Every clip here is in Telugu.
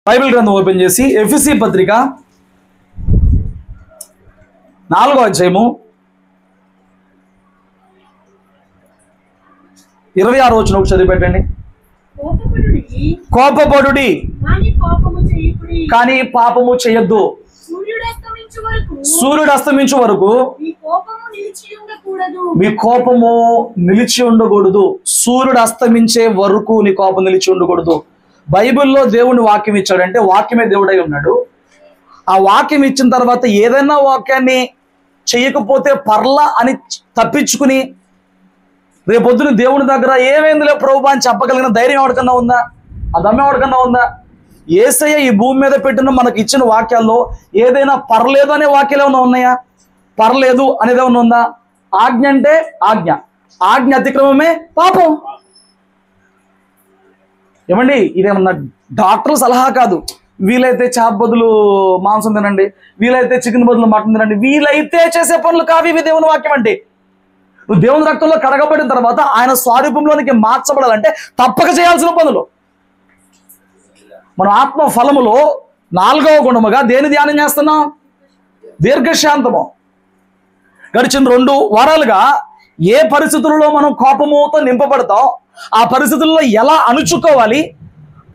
బైబిల్ గ్రంథం ఓపెన్ చేసి ఎఫెసీ పత్రిక 4వ అధ్యాయము 26వ వచనం చదివి పెట్టండి. కోపపడుడి కానీ పాపము చేయొద్దు. సూర్యుడు అస్తమించు వరకు మీ కోపము నిలిచి ఉండకూడదు. సూర్యుడు అస్తమించే వరకు నీ కోపం నిలిచి ఉండకూడదు. బైబిల్లో దేవుని వాక్యం ఇచ్చాడంటే వాక్యమే దేవుడై ఉన్నాడు. ఆ వాక్యం ఇచ్చిన తర్వాత ఏదైనా వాక్యాన్ని చేయకపోతే పర్లా అని తప్పించుకుని రేపొద్దున దేవుని దగ్గర ఏమైందిలే ప్రభువా అని చెప్పగలిగిన ధైర్యం ఎవరికన్నా ఉందా? ఆ దమ్మె ఎవరికన్నా ఉందా? యేసయ్య ఈ భూమి మీద పెట్టిన మనకి ఇచ్చిన వాక్యాల్లో ఏదైనా పర్లేదు అనే వాక్యాలు ఏమైనా ఉన్నాయా? పర్లేదు అనేది ఏమైనా ఉందా? ఆజ్ఞ అంటే ఆజ్ఞ, ఆజ్ఞ అతిక్రమమే పాపం. ఏమండి, ఇదేమన్నా డాక్టర్ సలహా కాదు. వీలైతే చేప బదులు మాంసం తినండి, వీలైతే చికెన్ బదులు మటన్ తినండి, వీలైతే చేసే పనులు కావి ఇవి దేవుని వాక్యం అంటే. నువ్వు దేవుని రక్తంలో కడగబడిన తర్వాత ఆయన స్వరూపంలోనికి మార్చబడాలంటే తప్పక చేయాల్సిన పనులు. మన ఆత్మ ఫలములో 4వ గుణముగా దేని ధ్యానం చేస్తున్నాం? దీర్ఘశాంతము. గడిచిన 2 వారాలుగా ఏ పరిస్థితుల్లో మనం కోపముతో నింపబడతాం, ఆ పరిస్థితుల్లో ఎలా అణుచుకోవాలి,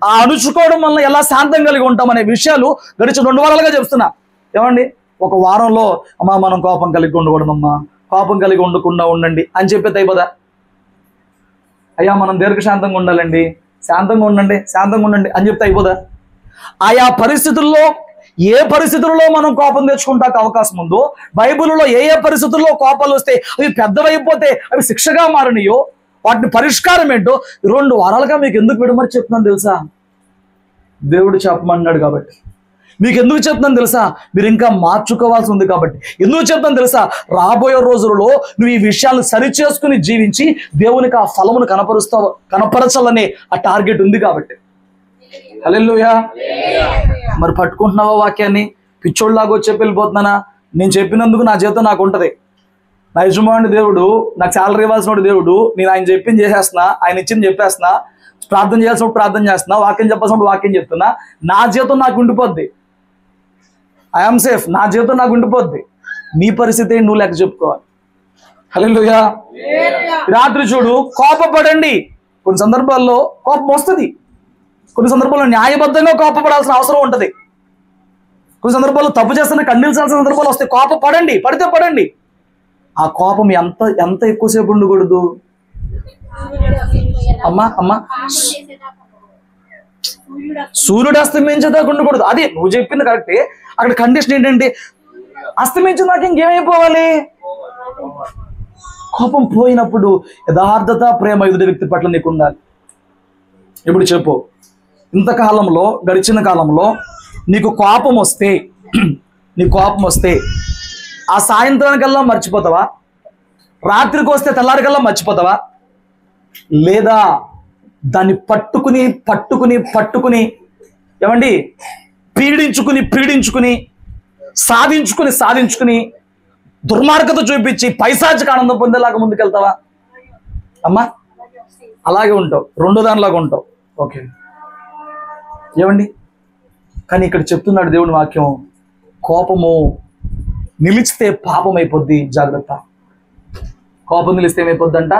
ఆ అణుచుకోవడం వల్ల ఎలా శాంతం కలిగి ఉంటాం అనే విషయాలు గడిచిన 2 వారాలుగా చెప్తున్నా. ఏమండి, ఒక వారంలో అమ్మా మనం కోపం కలిగి ఉండకూడదమ్మా, కోపం కలిగి ఉండకుండా ఉండండి అని చెప్పేది అయిపోదా? అయ్యా మనం దీర్ఘశాంతంగా ఉండాలండి, శాంతంగా ఉండండి, శాంతంగా ఉండండి అని చెప్తే అయిపోదా? ఆయా పరిస్థితుల్లో ఏ పరిస్థితుల్లో మనం కోపం తెచ్చుకుంటాక అవకాశం ఉందో, బైబిల్లో ఏ ఏ పరిస్థితుల్లో కోపాలు వస్తే అవి పెద్దవైపోతే అవి శిక్షగా మారినయో వాటిని పరిష్కారం ఏంటో 2 వారాలుగా మీకు ఎందుకు విడమని చెప్తున్నాను తెలుసా? దేవుడు చెప్పమన్నాడు కాబట్టి. మీకు ఎందుకు చెప్తున్నాను తెలుసా? మీరు ఇంకా మార్చుకోవాల్సి ఉంది కాబట్టి. ఎందుకు చెప్తాను తెలుసా? రాబోయే రోజులలో నువ్వు ఈ విషయాలను సరిచేసుకుని జీవించి దేవునికి ఆ ఫలమును కనపరచాలనే ఆ టార్గెట్ ఉంది కాబట్టి. హల్లెలూయా. మరి పట్టుకుంటున్నావా వాక్యాన్ని? పిచ్చోళ్ళలాగా చెప్పి వెళ్ళిపోతున్నానా? నేను చెప్పినందుకు నా జీవితం నాకు ఉంటుంది. నా యజమాని దేవుడు, నాకు శాలరీ ఇవ్వాల్సిన దేవుడు, నేను ఆయన చెప్పింది చేసేస్తున్నా, ఆయన ఇచ్చింది చెప్పేస్తున్నా, ప్రార్థన చేయాల్సినప్పుడు ప్రార్థన చేస్తున్నా, వాక్యం చెప్పాల్సినప్పుడు వాక్యం చెప్తున్నా, నా జీవితం నాకు ఉండిపోద్ది. ఐఎమ్ సేఫ్, నా జీవితం నాకు ఉండిపోద్ది. నీ పరిస్థితి నువ్వు లెక్క చెప్పుకోవాలి. హల్లెలూయా. రాత్రి చూడు, కోపపడండి. కొన్ని సందర్భాల్లో కోపం వస్తుంది, కొన్ని సందర్భాల్లో న్యాయబద్ధంగా కోపపడాల్సిన అవసరం ఉంటుంది, కొన్ని సందర్భాల్లో తప్పు చేస్తున్న ఖండించాల్సిన సందర్భాలు వస్తాయి. కోపపడండి, పడితే పడండి. ఆ కోపం ఎంత ఎక్కువసేపు ఉండకూడదు. అమ్మా సూర్యుడు అస్తమించేదాకా ఉండకూడదు. అదే నువ్వు చెప్పింది కరెక్టే. అక్కడ కండిషన్ ఏంటంటే అస్తమించేదాకా ఇంకేమైపోవాలి? కోపం పోయినప్పుడు యథార్థత, ప్రేమ ఎదుటి వ్యక్తి పట్ల నీకు ఉండాలి. ఇప్పుడు చెప్పు, ఇంతకాలంలో గడిచిన కాలంలో నీకు కోపం వస్తే ఆ సాయంత్రానికల్లా మర్చిపోతావా? రాత్రికి వస్తే తెల్లారికల్లా మర్చిపోతావా? లేదా దాన్ని పట్టుకుని ఏమండి పీడించుకుని సాధించుకుని దుర్మార్గత చూపించి పైశాచిక ఆనందం పొందేలాగా ముందుకెళ్తావా? అమ్మా అలాగే ఉంటావు, 2 దానిలాగా ఉంటావు. ఓకే, ఏమండి, కానీ ఇక్కడ చెప్తున్నాడు దేవుని వాక్యం, కోపము నిలిచితే పాపం అయిపోద్ది. జాగ్రత్త. కోపం నిలిస్తే ఏమైపోద్దంట?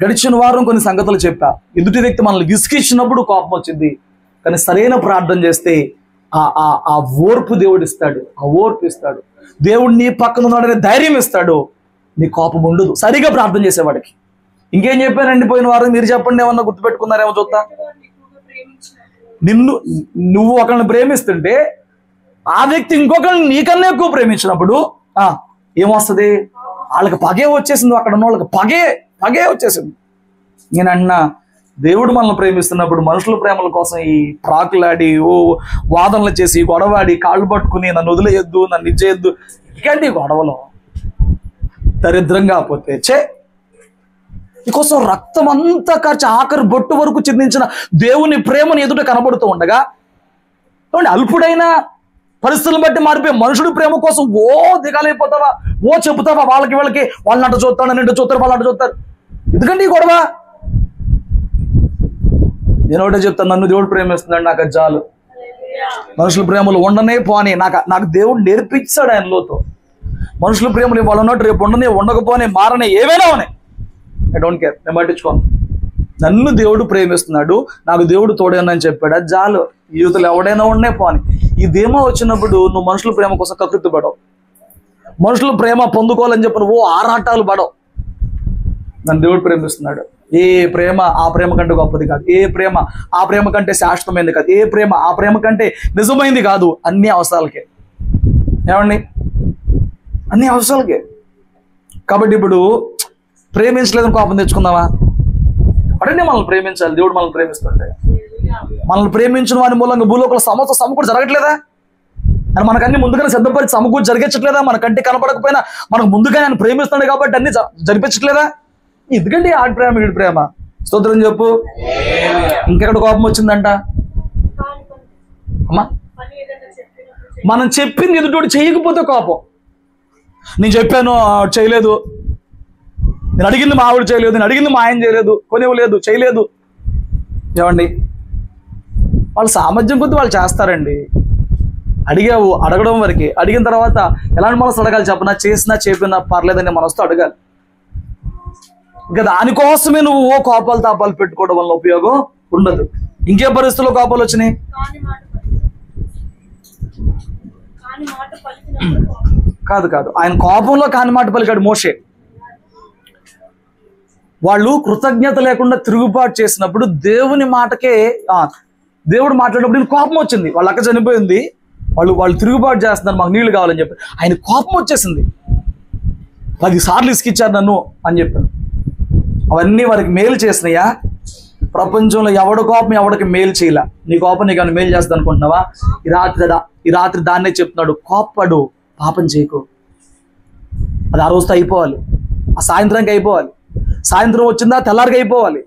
గడిచిన వారం కొన్ని సంగతులు చెప్పా. ఎదుటి వ్యక్తి మనల్ని విసిగించినప్పుడు కోపం వచ్చింది, కానీ సరైన ప్రార్థన చేస్తే ఆ ఓర్పు దేవుడు ఇస్తాడు, ఆ ఓర్పు ఇస్తాడు. దేవుడు నీ పక్కన ఉన్నాడనే ధైర్యం ఇస్తాడు. నీ కోపం ఉండదు సరిగా ప్రార్థన చేసేవాడికి. ఇంకేం చెప్పానండి పోయిన వారం? మీరు చెప్పండి, ఏమన్నా గుర్తుపెట్టుకున్నారేమో చూద్దా. నువ్వు ఒకరిని ప్రేమిస్తుంటే ఆ వ్యక్తి ఇంకొకరిని నీకన్నా ఎక్కువ ప్రేమించినప్పుడు ఏమొస్తుంది? వాళ్ళకి పగే వచ్చేసింది. అక్కడ ఉన్న వాళ్ళకి పగే వచ్చేసింది. నేను అన్నా, దేవుడు మనల్ని ప్రేమిస్తున్నప్పుడు మనుషుల ప్రేమల కోసం ఈ ప్రాకులాడి వాదనలు చేసి గొడవాడి కాళ్ళు పట్టుకుని నన్ను వదిలేయొద్దు, నన్ను ఇచ్చేయద్దు, ఇకండి గొడవలో దరిద్రంగా పోతే నీకోసం రక్తం అంతా ఖర్చు ఆఖరి బొట్టు వరకు చిందించిన దేవుని ప్రేమను ఎదుట కనబడుతూ ఉండగా అల్పుడైన పరిస్థితులను బట్టి మారిపోయి మనుషుడి ప్రేమ కోసం దిగాలైపోతావా? చెబుతావా వాళ్ళకి వాళ్ళని అట్ట చూస్తాడు, నన్ను చూస్తారు, వాళ్ళంట చూస్తారు. ఎందుకంటే ఈ గొడవ? నేను ఒకటే చెప్తాను, నన్ను దేవుడు ప్రేమిస్తున్నాడు, నాకు అది చాలు. మనుషుల ప్రేమలు ఉండనే పోనీ. నాకు దేవుడు నేర్పించాడు ఆయన లోతో. మనుషుల ప్రేమలు వాళ్ళు ఉన్నట్టు రేపు ఉండనే ఉండకపోనే మారనే ఏవైనా ఉన్నాయి, ఐ డోంట్ కేర్, నేను పట్టించుకోను. నన్ను దేవుడు ప్రేమిస్తున్నాడు, నాకు దేవుడు తోడేనని చెప్పాడు, అది చాలు. యూతులు ఎవడైనా ఉండే పోని. ఈ ధీమా వచ్చినప్పుడు నువ్వు మనుషుల ప్రేమ కోసం కకృతి పడవు, మనుషుల ప్రేమ పొందుకోవాలని చెప్పి నువ్వు ఆరాటాలు పడవు. నన్ను దేవుడు ప్రేమిస్తున్నాడు. ఏ ప్రేమ ఆ ప్రేమ కంటే గొప్పది కాదు, ఏ ప్రేమ ఆ ప్రేమ కంటే శాశ్వతమైనది కాదు, ఏ ప్రేమ ఆ ప్రేమ కంటే నిజమైంది కాదు. అన్ని అవసరాలకే. ఏమండి? అన్ని అవసరాలకే. కాబట్టి ఇప్పుడు ప్రేమించలేదని కోపం తెచ్చుకుందామా? అడగండి, మనల్ని ప్రేమించాలి. దేవుడు మనల్ని ప్రేమిస్తుంటే మనల్ని ప్రేమించిన వారి మూలంగా భూలోకంలో సమకూరు జరగట్లేదా? అని మనకన్నీ ముందుగానే సిద్ధపరిచి సమకూరు జరిగించట్లేదా? మనకంటే కనపడకపోయినా మనకు ముందుగానే ఆయన ప్రేమిస్తున్నాడు కాబట్టి అన్ని జరిపించట్లేదా? ఎందుకండి ఆడి ప్రేమ వీడి ప్రేమ? స్తోత్రం చెప్పు. ఇంకెక్కడ కోపం వచ్చిందంట? అమ్మా, మనం చెప్పింది ఎదుటోడు చేయకపోతే కోపం. నేను చెప్పాను చేయలేదు, నేను అడిగింది మా ఆవిడ చేయలేదు, నేను అడిగింది మా ఆయన చేయలేదు, కొనివ్వలేదు, చేయలేదు. ఏమండి? వాళ్ళు సామర్థ్యం కొద్ది వాళ్ళు చేస్తారండి. అడిగావు, అడగడం వరకు. అడిగిన తర్వాత ఎలాంటి మనసు అడగాలి చెప్పనా? చేసినా చెప్పినా పర్లేదని మనసుతో అడగాలి. ఇంకా దానికోసమే నువ్వు కోపాలు తాపాలు పెట్టుకోవడం వల్ల ఉపయోగం ఉండదు. ఇంకే పరిస్థితుల్లో కోపాలు వచ్చినాయి? కాదు, ఆయన కోపంలో కాని మాట పలికాడు మోషే. వాళ్ళు కృతజ్ఞత లేకుండా తిరుగుబాటు చేసినప్పుడు దేవుని మాటకే దేవుడు మాట్లాడినప్పుడు నేను కోపం వచ్చింది. వాళ్ళ అక్క చనిపోయింది, వాళ్ళు తిరుగుబాటు చేస్తున్నారు, మాకు నీళ్లు కావాలని చెప్పి ఆయన కోపం వచ్చేసింది. 10 సార్లు ఇసుకిచ్చారు నన్ను అని చెప్పాను. అవన్నీ వారికి మేలు చేసినాయా? ప్రపంచంలో ఎవడి కోపం ఎవడికి మేలు చేయలే. నీ కోపం నీకు ఏమైనా మేలు చేస్తుంది అనుకుంటున్నావా? ఈ రాత్రి దాన్నే చెప్తున్నాడు, కోప్పడు, పాపం చేయకు. అది ఆ రోజుతో అయిపోవాలి, ఆ సాయంత్రానికి అయిపోవాలి. సాయంత్రం వచ్చిందా తెల్లారికి అయిపోవాలి.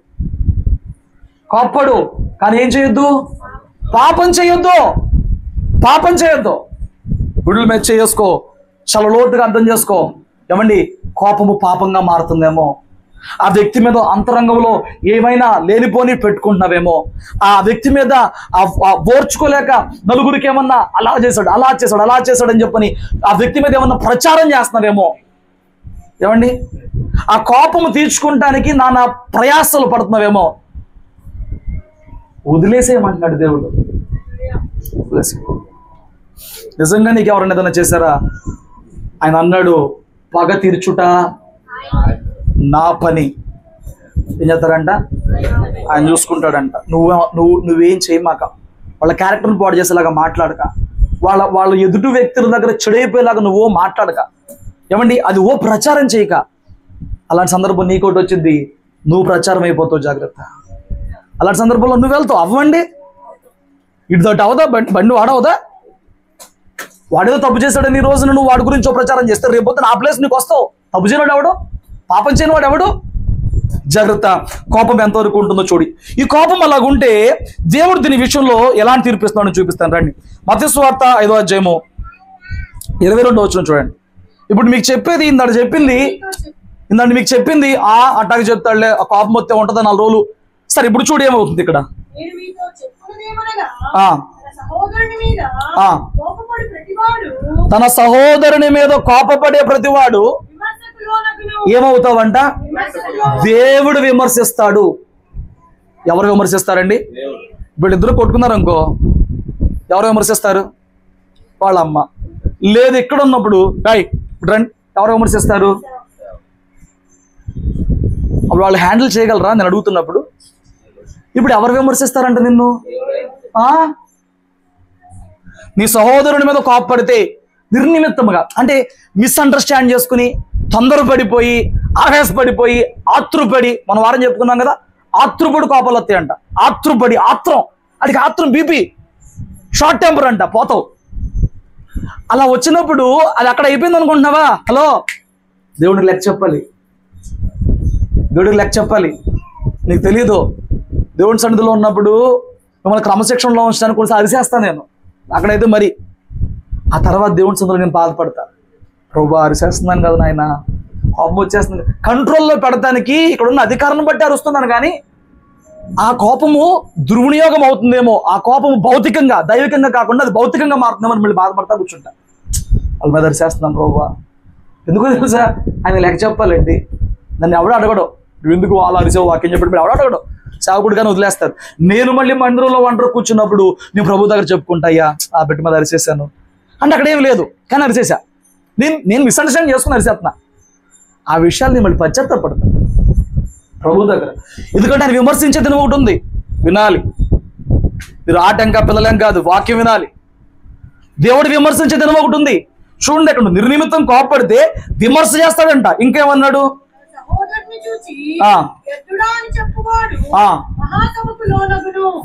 కోప్పడు, కానీ ఏం చేయొద్దు? పాపం చేయొద్దు. గుడ్లు మెచ్చ చేసుకో, చాలా లోతుగా అర్థం చేసుకో. ఏమండి? కోపము పాపంగా మారుతుందేమో, ఆ వ్యక్తి మీద అంతరంగంలో ఏమైనా లేనిపోని పెట్టుకుంటున్నావేమో, ఆ వ్యక్తి మీద ఓర్చుకోలేక నలుగురికి ఏమన్నా అలా చేశాడు అని చెప్పని ఆ వ్యక్తి మీద ఏమన్నా ప్రచారం చేస్తున్నావేమో. ఏమండి? ఆ కోపము తీర్చుకుంటానికి నానా ప్రయాసాలు పడుతున్నావేమో. వదిలేసేయమంటున్నాడు దేవుడు. నిజంగా నీకు ఎవరైనా ఏదైనా చేశారా? ఆయన అన్నాడు, పగ తీర్చుట నా పని. ఏం చేస్తారంట? ఆయన చూసుకుంటాడంట. నువ్వేం చేయమాక, వాళ్ళ క్యారెక్టర్ని పాడు చేసేలాగా మాట్లాడక, వాళ్ళ ఎదుటి వ్యక్తుల దగ్గర చెడైపోయేలాగా నువ్వు మాట్లాడక. ఏమండి? అది ప్రచారం చేయక. అలాంటి సందర్భం నీకోటి వచ్చింది, నువ్వు ప్రచారం అయిపోతావు, జాగ్రత్త. అలాంటి సందర్భంలో నువ్వు వెళ్తావు. అవ్వండి, ఇటుదోటి అవదా, బండి వాడవదా? వాడేదో తప్పు చేశాడని ఈ రోజున నువ్వు వాడి గురించి ప్రచారం చేస్తే రేపు నా ప్లేస్ నీకు వస్తావు. తప్పు చేయనివాడు ఎవడు? పాపం చేయనివాడు ఎవడు? జాగ్రత్త. కోపం ఎంతవరకు ఉంటుందో చూడి. ఈ కోపం అలాగుంటే దేవుడు దీని విషయంలో ఎలాంటి తీర్పిస్తున్నాడో చూపిస్తాను రండి. మత్తయి సువార్త 5వ అధ్యాయము 22వ వచనం చూడండి. ఇప్పుడు మీకు చెప్పేది ఇందాక మీకు చెప్పింది అట్టాగా చెప్తాడులే, ఆ కోపం వస్తే ఉంటుందా 4 రోజులు. సరే, ఇప్పుడు చూడు ఏమవుతుంది ఇక్కడ. తన సహోదరుని మీద కోపపడే ప్రతివాడు ఏమవుతావంట? దేవుడు విమర్శిస్తాడు. ఎవరు విమర్శిస్తారండి? వీళ్ళిద్దరు కొట్టుకున్నారు అనుకో, ఎవరు విమర్శిస్తారు? వాళ్ళ అమ్మ. లేదు, ఇక్కడ ఉన్నప్పుడు రండి, ఎవరు విమర్శిస్తారు? అప్పుడు వాళ్ళు హ్యాండిల్ చేయగలరా నేను అడుగుతున్నప్పుడు? ఇప్పుడు ఎవరు విమర్శిస్తారంట నిన్ను? నీ సహోదరుని మీద కోపపడితే నిర్నిమిత్తముగా, అంటే మిస్అండర్స్టాండ్ చేసుకుని, తొందరపడిపోయి, ఆవేశపడిపోయి, ఆతృపడి, మనం వారం చెప్పుకున్నాం కదా, ఆతృపడి కోపాలు వస్తాయంట. ఆత్రం, అడికి ఆత్రం, బీపీ, షార్ట్ టెంపర్ అంట, పోతావు. అలా వచ్చినప్పుడు అది అక్కడ అయిపోయింది అనుకుంటున్నావా? హలో, దేవుడికి లెక్క చెప్పాలి. నీకు తెలియదు, దేవుడి సన్నిధిలో ఉన్నప్పుడు మిమ్మల్ని క్రమశిక్షణలో ఉంచడానికి కొంచెం అరిసేస్తాను నేను. అక్కడైతే మరి ఆ తర్వాత దేవుడి సన్నిధిలో నేను బాధపడతా. ప్రభువా, అరిసేస్తున్నాను కదా నాయన, కోపం వచ్చేస్తుంది. కంట్రోల్లో పెడతానికి ఇక్కడ ఉన్న అధికారాన్ని బట్టి అరుస్తున్నాను, కానీ ఆ కోపము దుర్వినియోగం అవుతుందేమో, ఆ కోపము భౌతికంగా దైవికంగా కాకుండా అది భౌతికంగా మారుతుందేమో మళ్ళీ బాధపడతా కూర్చుంటా. వాళ్ళ మీద చేస్తున్నాను ప్రభువా. ఎందుకో తెలుసా, ఆయన లెక్క చెప్పాలండి. నన్ను ఎవడో అడగడు, నువ్వు ఎందుకు వాళ్ళు అరిచావు వాక్యం చెప్పి ఎవడో అడగడు, సేవకుడిగానే వదిలేస్తారు. నేను మళ్ళీ మందిరంలో ఒంటరి కూర్చున్నప్పుడు నేను ప్రభు దగ్గర చెప్పుకుంటా, అయ్యా ఆ బిడ్డ మీద అరిచేసాను అంటే అక్కడ ఏం లేదు, కానీ అరిచేసా, నేను మిస్అండర్స్టాండ్ చేసుకుని అరిచేస్తున్నా. ఆ విషయాలు నేను మళ్ళీ పశ్చాత్తాపడతాను ప్రభు దగ్గర. ఎందుకంటే ఆయన విమర్శించే దినం ఒకటి ఉంది, వినాలి. మీరు ఆటంకా పిల్లలేం కాదు, వాక్యం వినాలి. దేవుడు విమర్శించే దినం ఒకటి ఉంది. చూడండి, అక్కడ నిర్నిమిత్తం కోపడితే విమర్శ చేస్తాడంట. ఇంకేమన్నాడు,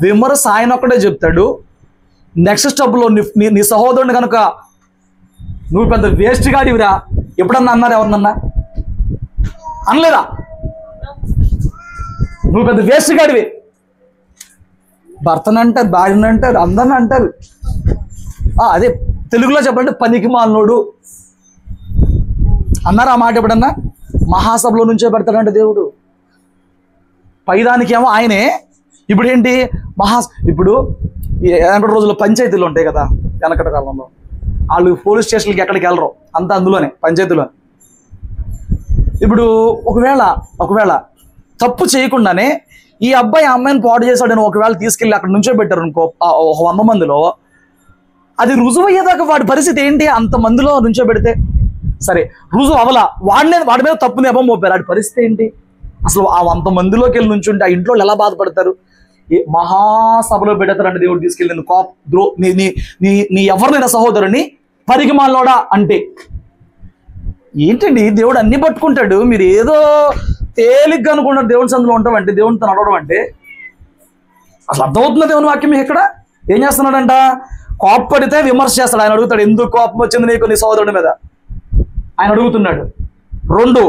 విమర్శ ఆయన ఒక్కడే చెప్తాడు. నెక్స్ట్ స్టెప్ లో నీ సహోదరుని కనుక నువ్వు పెద్ద వేస్ట్ గాడివిరా ఎప్పుడన్నా అన్నారు? ఎవరినన్నా అనలేదా? నువ్వు పెద్ద వేస్ట్ గాడివి, భర్తను అంటారు, భార్యను అంటారు, అందరిని అంటారు. అదే తెలుగులో చెప్పాలంటే పనికి మాలినోడు అన్నారు. ఆ మాట ఎప్పుడన్నా? మహాసభలో నుంచే పెడతాడంటే దేవుడు. పైదానికి ఏమో ఆయనే. ఇప్పుడు ఏంటి ఇప్పుడు వెనకటి రోజుల్లో పంచాయతీలు ఉంటాయి కదా, వెనకటి కాలంలో వాళ్ళు పోలీస్ స్టేషన్కి ఎక్కడికి వెళ్ళరు, అంతా అందులోనే పంచాయతీలో. ఇప్పుడు ఒకవేళ తప్పు చేయకుండానే ఈ అబ్బాయి ఆ అమ్మాయిని పాడు చేశాడని ఒకవేళ తీసుకెళ్ళి అక్కడ నుంచో పెట్టారు అనుకో 100 మందిలో, అది రుజువు అయ్యేదాకా వాడి పరిస్థితి ఏంటి? అంత మందిలో నుంచో పెడితే సరే, రుజువు అవలా, వాడి మీద తప్పు నెపం మోపారు, వాడి పరిస్థితి ఏంటి? అసలు ఆ 100 మందిలోకి వెళ్ళి నుంచుంటే ఆ ఇంట్లో ఎలా బాధపడతారు? మహాసభలో పెడతారంటే దేవుడు తీసుకెళ్ళి నీ ఎవరినైనా సహోదరుని పరిగమాలోడా అంటే ఏంటండి? దేవుడు అన్ని పట్టుకుంటాడు. మీరు ఏదో తేలిగ్గా అనుకుంటారు దేవుని సందులో ఉంటామంటే, దేవునితో నడవడం అంటే. అసలు అర్థమవుతుంది దేవుని వాక్యం ఇక్కడ ఏం చేస్తున్నాడంట? కోప్పడితే విమర్శ చేస్తాడు. ఆయన అడుగుతాడు, ఎందుకు కోపం వచ్చింది నీకు నీ సహోదరుడి మీద? ఆయన అడుగుతున్నాడు. 2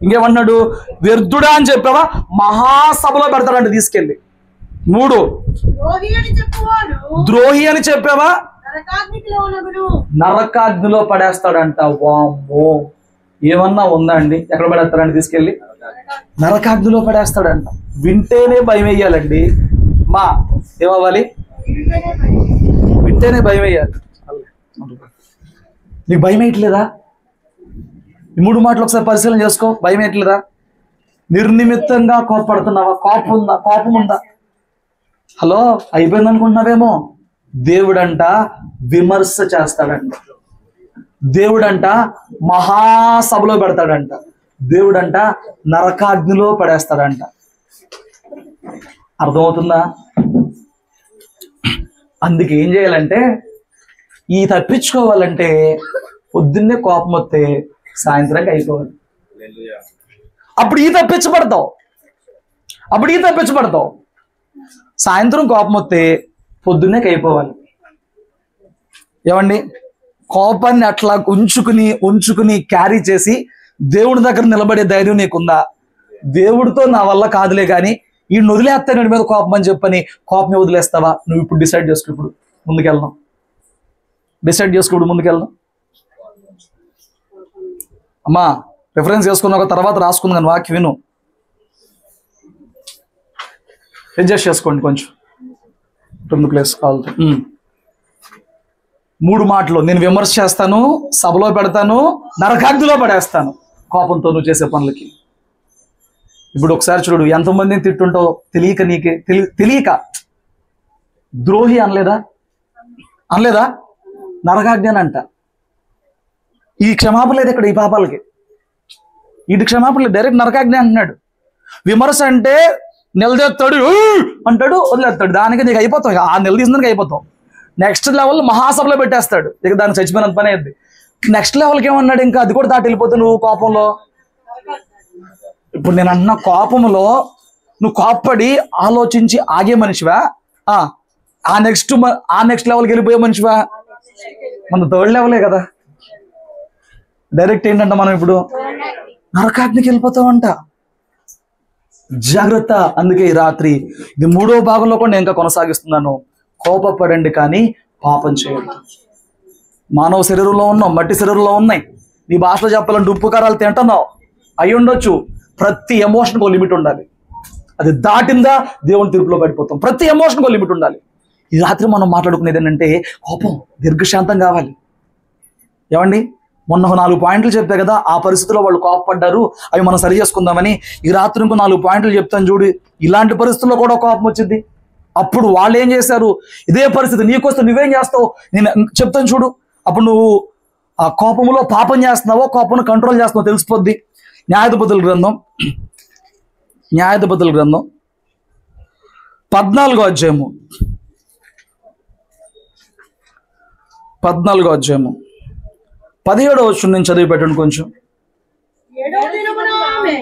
ఇంకేమన్నాడు? వ్యర్థుడా అని చెప్పావా? మహాసభలో పెడతాడంట తీసుకెళ్ళి. 3 ద్రోహి అని చెప్పావా? నరకాగ్నిలో పడేస్తాడంట. వామ్మో, ఏమన్నా ఉందా అండి? ఎక్కడ పడేస్తాడండి? తీసుకెళ్ళి నరకాగ్నిలో పడేస్తాడంట. వింటేనే భయం వేయాలండి. ఏమవ్వాలి? వింటేనే భయం వేయాలి. నీకు భయం వేయట్లేదా? ఈ 3 మాటలు ఒకసారి పరిశీలన చేసుకో. భయం వేయట్లేదా? నిర్నిమిత్తంగా కోపడుతున్నావా? కోపం ఉందా? హలో, అయిపోయింది అనుకుంటున్నావేమో. దేవుడంట విమర్శ చేస్తాడంట. దేవుడంట మహాసభలో పెడతాడంట. దేవుడంట నరకాగ్నిలో పడేస్తాడంట. అర్థమవుతుందా? అందుకే ఏం చేయాలంటే, ఈ తప్పించుకోవాలంటే పొద్దున్నే కోపం వస్తే సాయంత్రానికి అయిపోవాలి. అప్పుడు ఈ తప్పించబడతావు. సాయంత్రం కోపం వస్తే పొద్దున్నే అయిపోవాలి. ఏమండి? కోపాన్ని అట్లా ఉంచుకుని క్యారీ చేసి దేవుడి దగ్గర నిలబడే ధైర్యం నీకుందా? దేవుడితో నా వల్ల కాదులే కానీ ఈ వదిలేస్తా నీ మీద కోపం అని చెప్పని కోపం వదిలేస్తావా? నువ్వు ఇప్పుడు డిసైడ్ చేసుకో. ఇప్పుడు ముందుకెళ్దాం. అమ్మా, రిఫరెన్స్ చేసుకున్నాక తర్వాత రాసుకుంది కానీ వాక్యం విను. అడ్జస్ట్ చేసుకోండి కొంచెం. 2 ప్లేస్ కావాలి. 3 మాటలు నేను విమర్శ చేస్తాను, సభలో పెడతాను, నరకాగ్నిలో పడేస్తాను కోపంతో నువ్వు చేసే పనులకి. ఇప్పుడు ఒకసారి చూడు, ఎంతమందిని తిట్టుంటావు తెలియక. ద్రోహి అనలేదా? నరకాజ్ఞ అంట. ఈ క్షమాపణ లేదు ఇక్కడ. ఈ పాపాలకి ఇటు క్షమాపణ లేదు, డైరెక్ట్ నరకాజ్ఞ అంటున్నాడు. విమర్శ అంటే నిలదీస్తాడు అంటాడు, వదిలేస్తాడు. దానికి నీకు అయిపోతావు, ఆ నిలదీసినందుకు అయిపోతావు. నెక్స్ట్ లెవెల్ మహాసభలో పెట్టేస్తాడు. ఇక దానికి చచ్చిపోయినంత పని అయింది. నెక్స్ట్ లెవెల్కి ఏమన్నాడు? ఇంకా అది కూడా దాటి వెళ్ళిపోతావు నువ్వు కోపంలో. ఇప్పుడు నేను అన్న కోపంలో నువ్వు కోప్పడి ఆలోచించి ఆగే మనిషివా? ఆ నెక్స్ట్ లెవెల్కి వెళ్ళిపోయే మనిషివా? మన 3rd లెవెలే కదా. డైరెక్ట్ ఏంటంట, మనం ఇప్పుడు నరకాగ్నికి వెళ్ళిపోతామంట. జాగ్రత్త. అందుకే ఈ రాత్రి ఇది 3వ భాగంలో కూడా నేను ఇంకా కొనసాగిస్తున్నాను. కోపపడండి కానీ పాపం చేయొద్దు. మానవ శరీరంలో ఉన్నాం, మట్టి శరీరంలో ఉన్నాయి. నీ భాషలో చెప్పాలంటే ఉప్పు కారాలు తింటున్నావు, అయి ఉండొచ్చు. ప్రతి ఎమోషన్కి ఒక లిమిట్ ఉండాలి. అది దాటిందా దేవుని తీర్పులో పడిపోతాం. ప్రతి ఎమోషన్కి ఒక లిమిట్ ఉండాలి. ఈ రాత్రి మనం మాట్లాడుకునేది ఏంటంటే కోపం దీర్ఘశాంతం కావాలి. ఏమండి, మొన్న 4 పాయింట్లు చెప్పా కదా, ఆ పరిస్థితిలో వాళ్ళు కోపపడ్డారు, అవి మనం సరి చేసుకుందామని. ఈ రాత్రి ఇంకో 4 పాయింట్లు చెప్తాను చూడు. ఇలాంటి పరిస్థితుల్లో కూడా కోపం వచ్చింది. అప్పుడు వాళ్ళు ఏం చేశారు, ఇదే పరిస్థితి నీకొస్తే నువ్వేం చేస్తావు నేను చెప్తాను చూడు. అప్పుడు నువ్వు ఆ కోపంలో పాపం చేస్తున్నావో కోపం కంట్రోల్ చేస్తున్నావో తెలిసిపోద్ది. న్యాయాధిపతుల గ్రంథం 14వ అధ్యాయము 17వ వచనం నుంచి చదివి పెట్టండి కొంచెం. ఏడవ దినమున ఆమె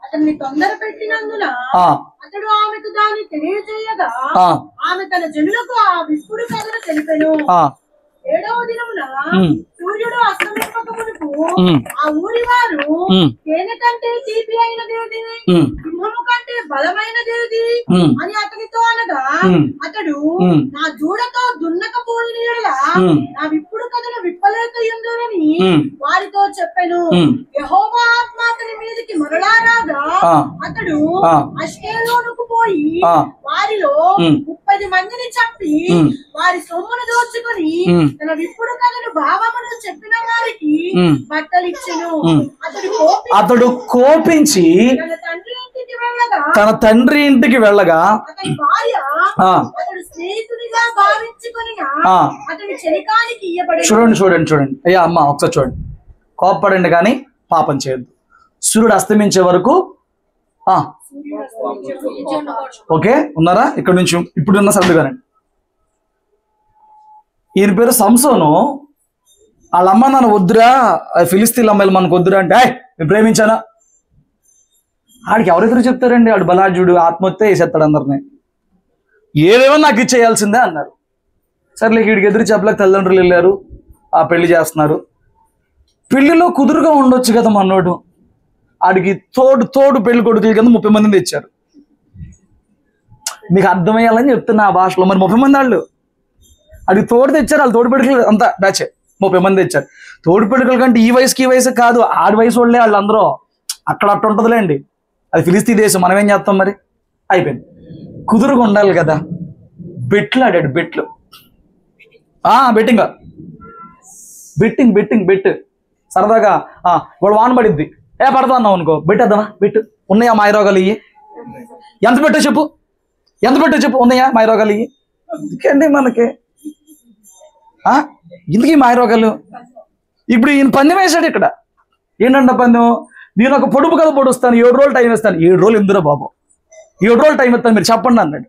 అతన్ని తొందర పెట్టినందున అతడు ఆమెకు దాన్ని తెలియజేయగా ఆమె తన జనులకు ఆ విప్పుడు కథను తెలిపెను. ఏడవ దినమున సూర్యుడు అస్తమింపకమునుపు ఆ ఊరి వారు తేనె కంటే తీపి అయినదేది, సింహము కంటే బలమైనదేది అని అతనితో అనగా అతడు నా జూడతో దున్నకపోయిన యెడల నా విప్పుడు కథను విప్పలేకయుందునని వారితో చెప్పెను. యెహోవా ఆత్మ అతని మీదకి మరలా రాగా అతడు అష్కెలోనుకు పోయి వారిలో 30 మందిని చంపి వారి సొమ్మును దోచుకొని తన విప్పుడు కథను భావమును చెప్పిన వారికి బట్టలిచ్చెను. అతడు కోపించి తన తండ్రి ఇంటికి వెళ్ళగా అతని భార్య అతడు స్నేహితునిగా భావించుకొని అతని చెలికానికి ఇయ్యబడి. చూడండి అయ్యా అమ్మ ఒకసారి చూడండి. కోపపడండి కానీ పాపం చేయొద్దు. సూర్యుడు అస్తమించే వరకు ఓకే ఉన్నారా? ఇక్కడ నుంచి ఇప్పుడున్న సర్దుగానండి. ఈయన పేరు సంసోను. వాళ్ళ అమ్మ నాన్న వద్దురా, ఫిలిస్తీన్ అమ్మాయిలు మనకు వద్దురా అంటే నేను ప్రేమించానా? ఆడికి ఎవరెదురు చెప్తారండి? ఆడు బలాజుడు, ఆత్మహత్య వేసేస్తాడు అందరినీ. ఏదేమో నాకు ఇచ్చేయాల్సిందే అన్నారు. సర్లే వీడికి ఎదురు చెప్పలేక తల్లిదండ్రులు వెళ్ళారు, ఆ పెళ్లి చేస్తున్నారు. పెళ్లిలో కుదురుగా ఉండొచ్చు కదా మనోడు. ఆడికి తోడు పెళ్లి కొడుకుల కింద 30 మందిని తెచ్చారు. మీకు అర్థమయ్యాలని చెప్తున్నా ఆ భాషలో. మరి 30 మంది వాళ్ళు అది తోడు తెచ్చారు. వాళ్ళు తోడు పెడుకులు అంతా బ్యాచే 30 మంది తెచ్చారు. తోడు పెడుకుల కంటే ఈ వయసుకి కాదు, ఆడి వయసు వాళ్ళే వాళ్ళందరూ. అక్కడ అట్ట ఉంటుందిలేండి, అది ఫిలిస్తీన్ దేశం. మనం ఏం చేస్తాం మరి? అయిపోయింది. కుదురుగా ఉండాలి కదా. బెట్లు ఆడాడు, బెట్లు. బెట్టింగ్ సరదాగా వాడు వాన పడిద్ది, పడతా అన్నావు అనుకో, బెట్టేద్దామా? బెట్టు. ఉన్నాయా మాయరోగాలు ఇయ్యి? ఎంత పెట్టో చెప్పు, ఉన్నాయా మాయరోగాలు ఇయ్యి? ఎందుకండి మనకి ఇందుకీ మాయరోగాలు? ఇప్పుడు ఈయన పందెం వేశాడు ఇక్కడ. ఏంటంటే పందెం, నేను ఒక పొడుపు కథ పొడుస్తాను, 7 రోజులు టైం ఇస్తాను. 7 రోజులు ఎందురా బాబు, 7 రోజులు టైం ఇస్తాను, మీరు చెప్పండి అన్నాడు.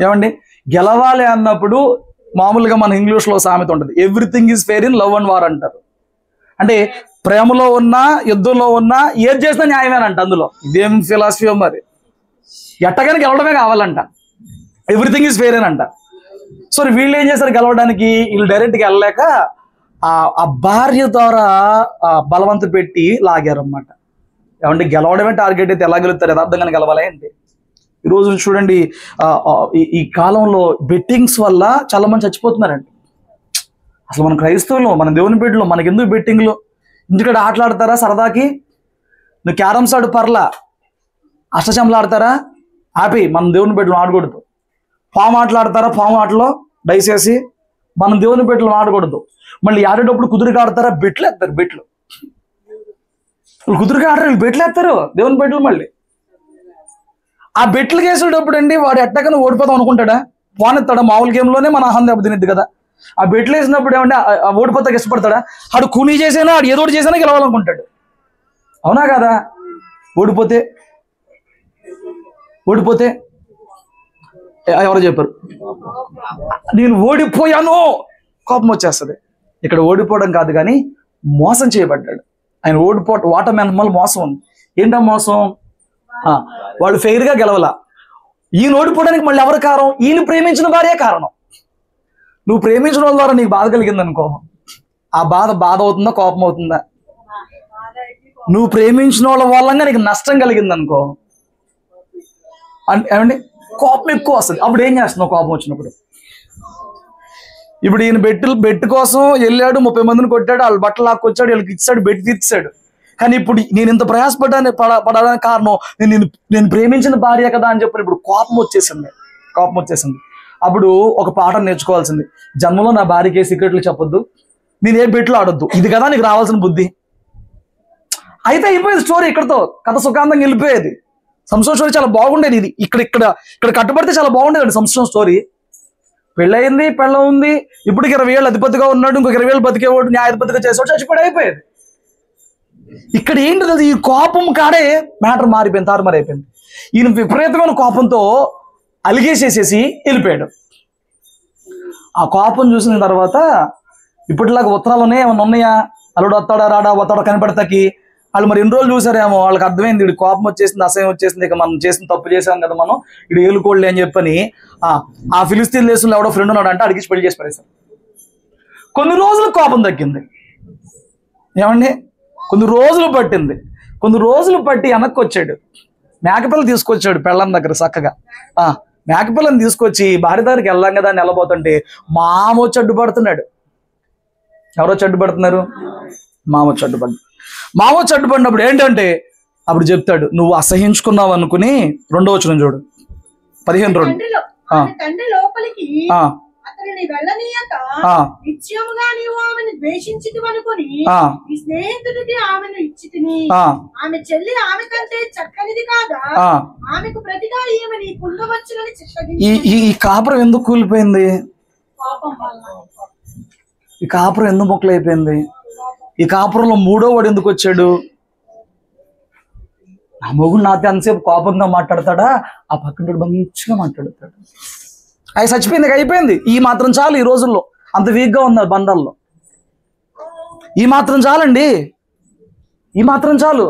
ఏమండి, గెలవాలి అన్నప్పుడు మామూలుగా మన ఇంగ్లీష్లో సామెత ఉంటుంది, everything is fair in love and war అంటారు. అంటే ప్రేమలో ఉన్నా యుద్ధంలో ఉన్నా ఏది చేసినా న్యాయమేనంట. అందులో ఇదేం ఫిలాసఫీ మరి, ఎట్టగానే గెలవడమే కావాలంట. ఎవ్రీథింగ్ ఈజ్ ఫెయిర్ అంట. సో వీళ్ళు ఏం చేస్తారు గెలవడానికి? వీళ్ళు డైరెక్ట్గా వెళ్ళలేక ఆ భార్య ద్వారా బలవంతు పెట్టి లాగారు అన్నమాట. ఏమంటే గెలవడమే టార్గెట్ అయితే ఎలా గెలుస్తారు? యథార్థంగానే గెలవాలి అంటే. ఈరోజు చూడండి, ఈ కాలంలో బెట్టింగ్స్ వల్ల చాలా మంది చచ్చిపోతున్నారండి. అసలు మన క్రైస్తవులు, మన దేవుని బిడ్డలు మనకెందుకు బెట్టింగ్లు? ఇంటికాడ ఆటలాడతారా సరదాకి? నువ్వు క్యారమ్స్ ఆడు పర్లా, అష్టచంబలు ఆడతారా? ఆపి, మన దేవుని బిడ్డలు ఆడకూడదు. పాము ఆటలాడతారా? పాము ఆటలో దయచేసి మనం దేవుని బిడ్డలు ఆడకూడదు. మళ్ళీ ఆడేటప్పుడు కుదురుగా ఆడతారా? బెట్లు వేస్తారు. బెట్లు కుదురుగా ఆడరు, వీళ్ళు బెట్లు వేస్తారు దేవుని బిడ్డలు. మళ్ళీ ఆ బెట్లు వేసేటప్పుడు అండి వాడు ఎట్టకన్నా ఓడిపోతాం అనుకుంటాడా? పోనెత్తాడా? మామూలు గేమ్లోనే మన ఆహం దెబ్బతినిద్ది కదా. ఆ బెట్లు వేసినప్పుడు ఏమంటే ఓడిపోతాకి ఇష్టపడతాడా? ఆడు కూనీ చేసినా, ఆడు ఏదోటి చేసినా గెలవాలనుకుంటాడు. అవునా కదా? ఓడిపోతే ఎవరు చెప్పారు? నేను ఓడిపోయాను, కోపం వచ్చేస్తుంది. ఇక్కడ ఓడిపోవడం కాదు కానీ మోసం చేయబడ్డాడు ఆయన. ఓటమి మళ్ళీ మోసం ఉంది. ఏంటా మోసం? వాళ్ళు ఫెయిర్గా గెలవాల. ఈయన ఓడిపోవడానికి మళ్ళీ ఎవరు కారణం? ఈయన ప్రేమించిన భార్య కారణం. నువ్వు ప్రేమించిన వాళ్ళ ద్వారా నీకు బాధ కలిగింది అనుకో, ఆ బాధ అవుతుందా కోపం అవుతుందా? నువ్వు ప్రేమించిన వాళ్ళ వల్లంగా నీకు నష్టం కలిగింది అనుకో, ఏమండి కోపం ఎక్కువ వస్తుంది. అప్పుడు ఏం చేస్తున్నావు కోపం వచ్చినప్పుడు? ఇప్పుడు ఈయన బెట్టు కోసం వెళ్ళాడు, 30 మందిని కొట్టాడు, వాళ్ళ బట్టలు లాక్కొచ్చాడు, వీళ్ళకి ఇచ్చాడు, బెట్టు తీర్చాడు. కానీ ఇప్పుడు నేను ఇంత పడడానికి కారణం నేను ప్రేమించిన భార్య కదా అని చెప్పి ఇప్పుడు కోపం వచ్చేసింది. అప్పుడు ఒక పాఠం నేర్చుకోవాల్సింది, జన్మలో నా భార్యకి ఏ సీక్రెట్లు చెప్పొద్దు, నేను ఏ బెట్లు ఆడొద్దు, ఇది కదా నీకు రావాల్సిన బుద్ధి. అయితే అయిపోయేది స్టోరీ, ఇక్కడతో కథ సుఖాంతంగా వెళ్ళిపోయేది. సంవత్సరం స్టోరీ చాలా బాగుండేది. ఇది ఇక్కడ కట్టుబడితే చాలా బాగుండేదండి సంవత్సరం స్టోరీ. పెళ్ళయింది, పెళ్ళం ఉంది, ఇప్పటికి 20 ఏళ్ళు అధిపతిగా ఉన్నాడు, ఇంకొక 20 ఏళ్ళు బతికేవాడు, న్యాయాధిపతిగా చేసేవాడు, చచ్చిపోయి అయిపోయేది. ఇక్కడ ఏంటి, ఈ కోపం కాడే మ్యాటర్ మారిపోయింది, తారుమారైపోయింది. ఈయన విపరీతమైన కోపంతో అలిగేసేసేసి వెళ్ళిపోయాడు. ఆ కోపం చూసిన తర్వాత ఇప్పటిలాగా ఉత్తరాలునే ఏమన్నా ఉన్నాయా, అల్లుడు వస్తాడా రాడా, వస్తాడా కనిపెడతాకి, వాళ్ళు మరి ఎన్ని రోజులు చూసారేమో, వాళ్ళకి అర్థమైంది వీడు కోపం వచ్చేసింది, అసహ్యం వచ్చేసింది, ఇక మనం చేసిన తప్పు చేసాం కదా మనం, వీడు ఏలుకోళ్ళే అని చెప్పని ఆ ఫిలిస్తీన్ దేశంలో ఎవడో ఫ్రెండ్ ఉన్నాడు అంటే అడిగి పెళ్లి చేసి పడేశారు. కొన్ని రోజులు కోపం తగ్గింది. ఏమండి, కొన్ని రోజులు పట్టి వెనక్కి వచ్చాడు. మేకపిల్ల తీసుకొచ్చాడు పెళ్ళం దగ్గర చక్కగా. మేకపిల్లని తీసుకొచ్చి భార్య దగ్గరికి వెళ్ళాం కదా అని వెళ్ళబోతుంటే మామ వచ్చి అడ్డుపడుతున్నాడు. ఎవరో అడ్డుపడుతున్నారు? మామ వచ్చి అడ్డుపడినప్పుడు ఏంటంటే అప్పుడు చెప్తాడు, నువ్వు అసహించుకున్నావు అనుకుని 2వ వచనం చూడు, 15:2. తండ్రి లోపలికి అతనిని వెళ్ళనీయక నిత్యముగా నీవు ఆమెను ద్వేషించితివనుకొని ఈ స్నేహితుడికి ఆమెను ఇచ్చితిని. ఆమె చెల్లి ఆమె కంటే చక్కనిది కాదా, ఆమెకు ప్రతిగా ఈమె నీ పొందవచ్చునని చిత్తగించి. ఈ కాపురం ఎందుకు కూలిపోయింది? ఈ కాపురం ఎందుకు మొక్కలైపోయింది? ఈ కాపురంలో 3వ వాడు ఎందుకు వచ్చాడు? నా మొగుడు నాతో అంతసేపు కోపంగా మాట్లాడతాడా, ఆ పక్కన మంచిగా మాట్లాడతాడు. అది చచ్చిపోయింది, అయిపోయింది. ఈ మాత్రం చాలు. ఈ రోజుల్లో అంత వీక్గా ఉన్నారు బంధాల్లో. ఈ మాత్రం చాలండి, ఈ మాత్రం చాలు.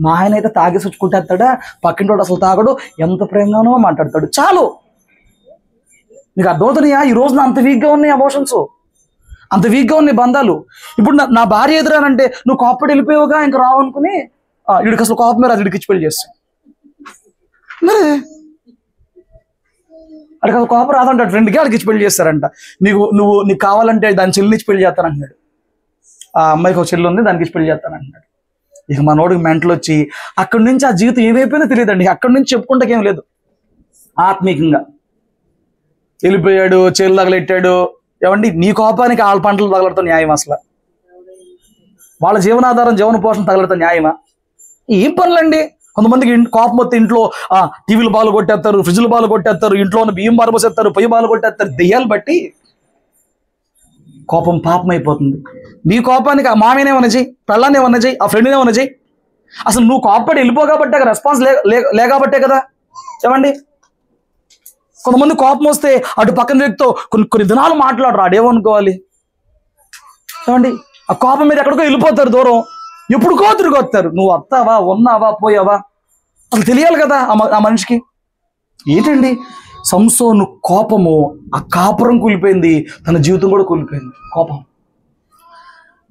మా ఆయన అయితే తాగేసి వచ్చి కుట్టేస్తాడా, పక్కింటోడు అసలు తాగడు, ఎంత ప్రేమగానో మాట్లాడతాడు, చాలు. మీకు అర్థమవుతున్నాయా? ఈ రోజున అంత వీక్గా ఉన్నాయి ఎమోషన్స్, అంత వీక్గా ఉన్నాయి బంధాలు. ఇప్పుడు నా భార్య ఎదురానంటే నువ్వు కోపడి వెళ్ళిపోయావుగా, ఇంకా రావు అనుకుని వీడికి అసలు కోపమే రాదు, వీడికి ఇచ్చి పెళ్లి చేస్తాను. మరి అడికి అసలు కోపం రాదంటాడు, ఫ్రెండ్కి అడికి ఇచ్చి పెళ్లి చేస్తారంట. నీకు కావాలంటే దాని చెల్లిని ఇచ్చి పెళ్లి చేస్తానంటున్నాడు. ఆ అమ్మాయికి ఒక చెల్లి ఉంది, దానికి ఇచ్చి పెళ్లి చేస్తానంటున్నాడు. ఇక మనోడికి మెంటలు వచ్చి అక్కడి నుంచి ఆ జీవితం ఏమైపోయిందో తెలియదండి. అక్కడి నుంచి చెప్పుకుంటే ఏం లేదు. ఆత్మీయంగా వెళ్ళిపోయాడు, చెల్లి తగలెట్టాడు. ఏమండి, నీ కోపానికి వాళ్ళ పంటలు తగలడతాం న్యాయం? అసలు వాళ్ళ జీవనాధారం, జీవన పోషణ తగలడతాం న్యాయమా? ఏం పనులండి. కొంతమందికి కోపం వస్తే ఇంట్లో టీవీలు బాలు కొట్టేస్తారు, ఫ్రిడ్జ్లు బాలు కొట్టేస్తారు, ఇంట్లో ఉన్న బియ్యం బారబోసేస్తారు, పొయ్యి బాలు కొట్టేస్తారు. దెయ్యాలు బట్టి కోపం పాపం అయిపోతుంది. నీ కోపానికి ఆ మామేనేమన్నా చెయ్యి, పెళ్ళాన్నేమన్నా చెయ్యి, ఆ ఫ్రెండ్నేమన్నా చెయ్యి. అసలు నువ్వు కోపపడి వెళ్ళిపోగాబట్టే రెస్పాన్స్ లేకపోట్టే కదా. ఏమండి, కొంతమంది కోపం వస్తే అటు పక్కన వ్యక్తితో కొన్ని దినాలు మాట్లాడరు, ఆడేమనుకోవాలి. ఏమండి, ఆ కోపం మీద ఎక్కడికో వెళ్ళిపోతారు దూరం, ఎప్పుడుకో తిరిగి వస్తారు. నువ్వు వస్తావా, ఉన్నావా, పోయావా, అసలు తెలియాలి కదా ఆ మనిషికి. ఏంటండి, సంసోను కోపము, ఆ కాపురం కూలిపోయింది, తన జీవితం కూడా కూలిపోయింది. కోపం.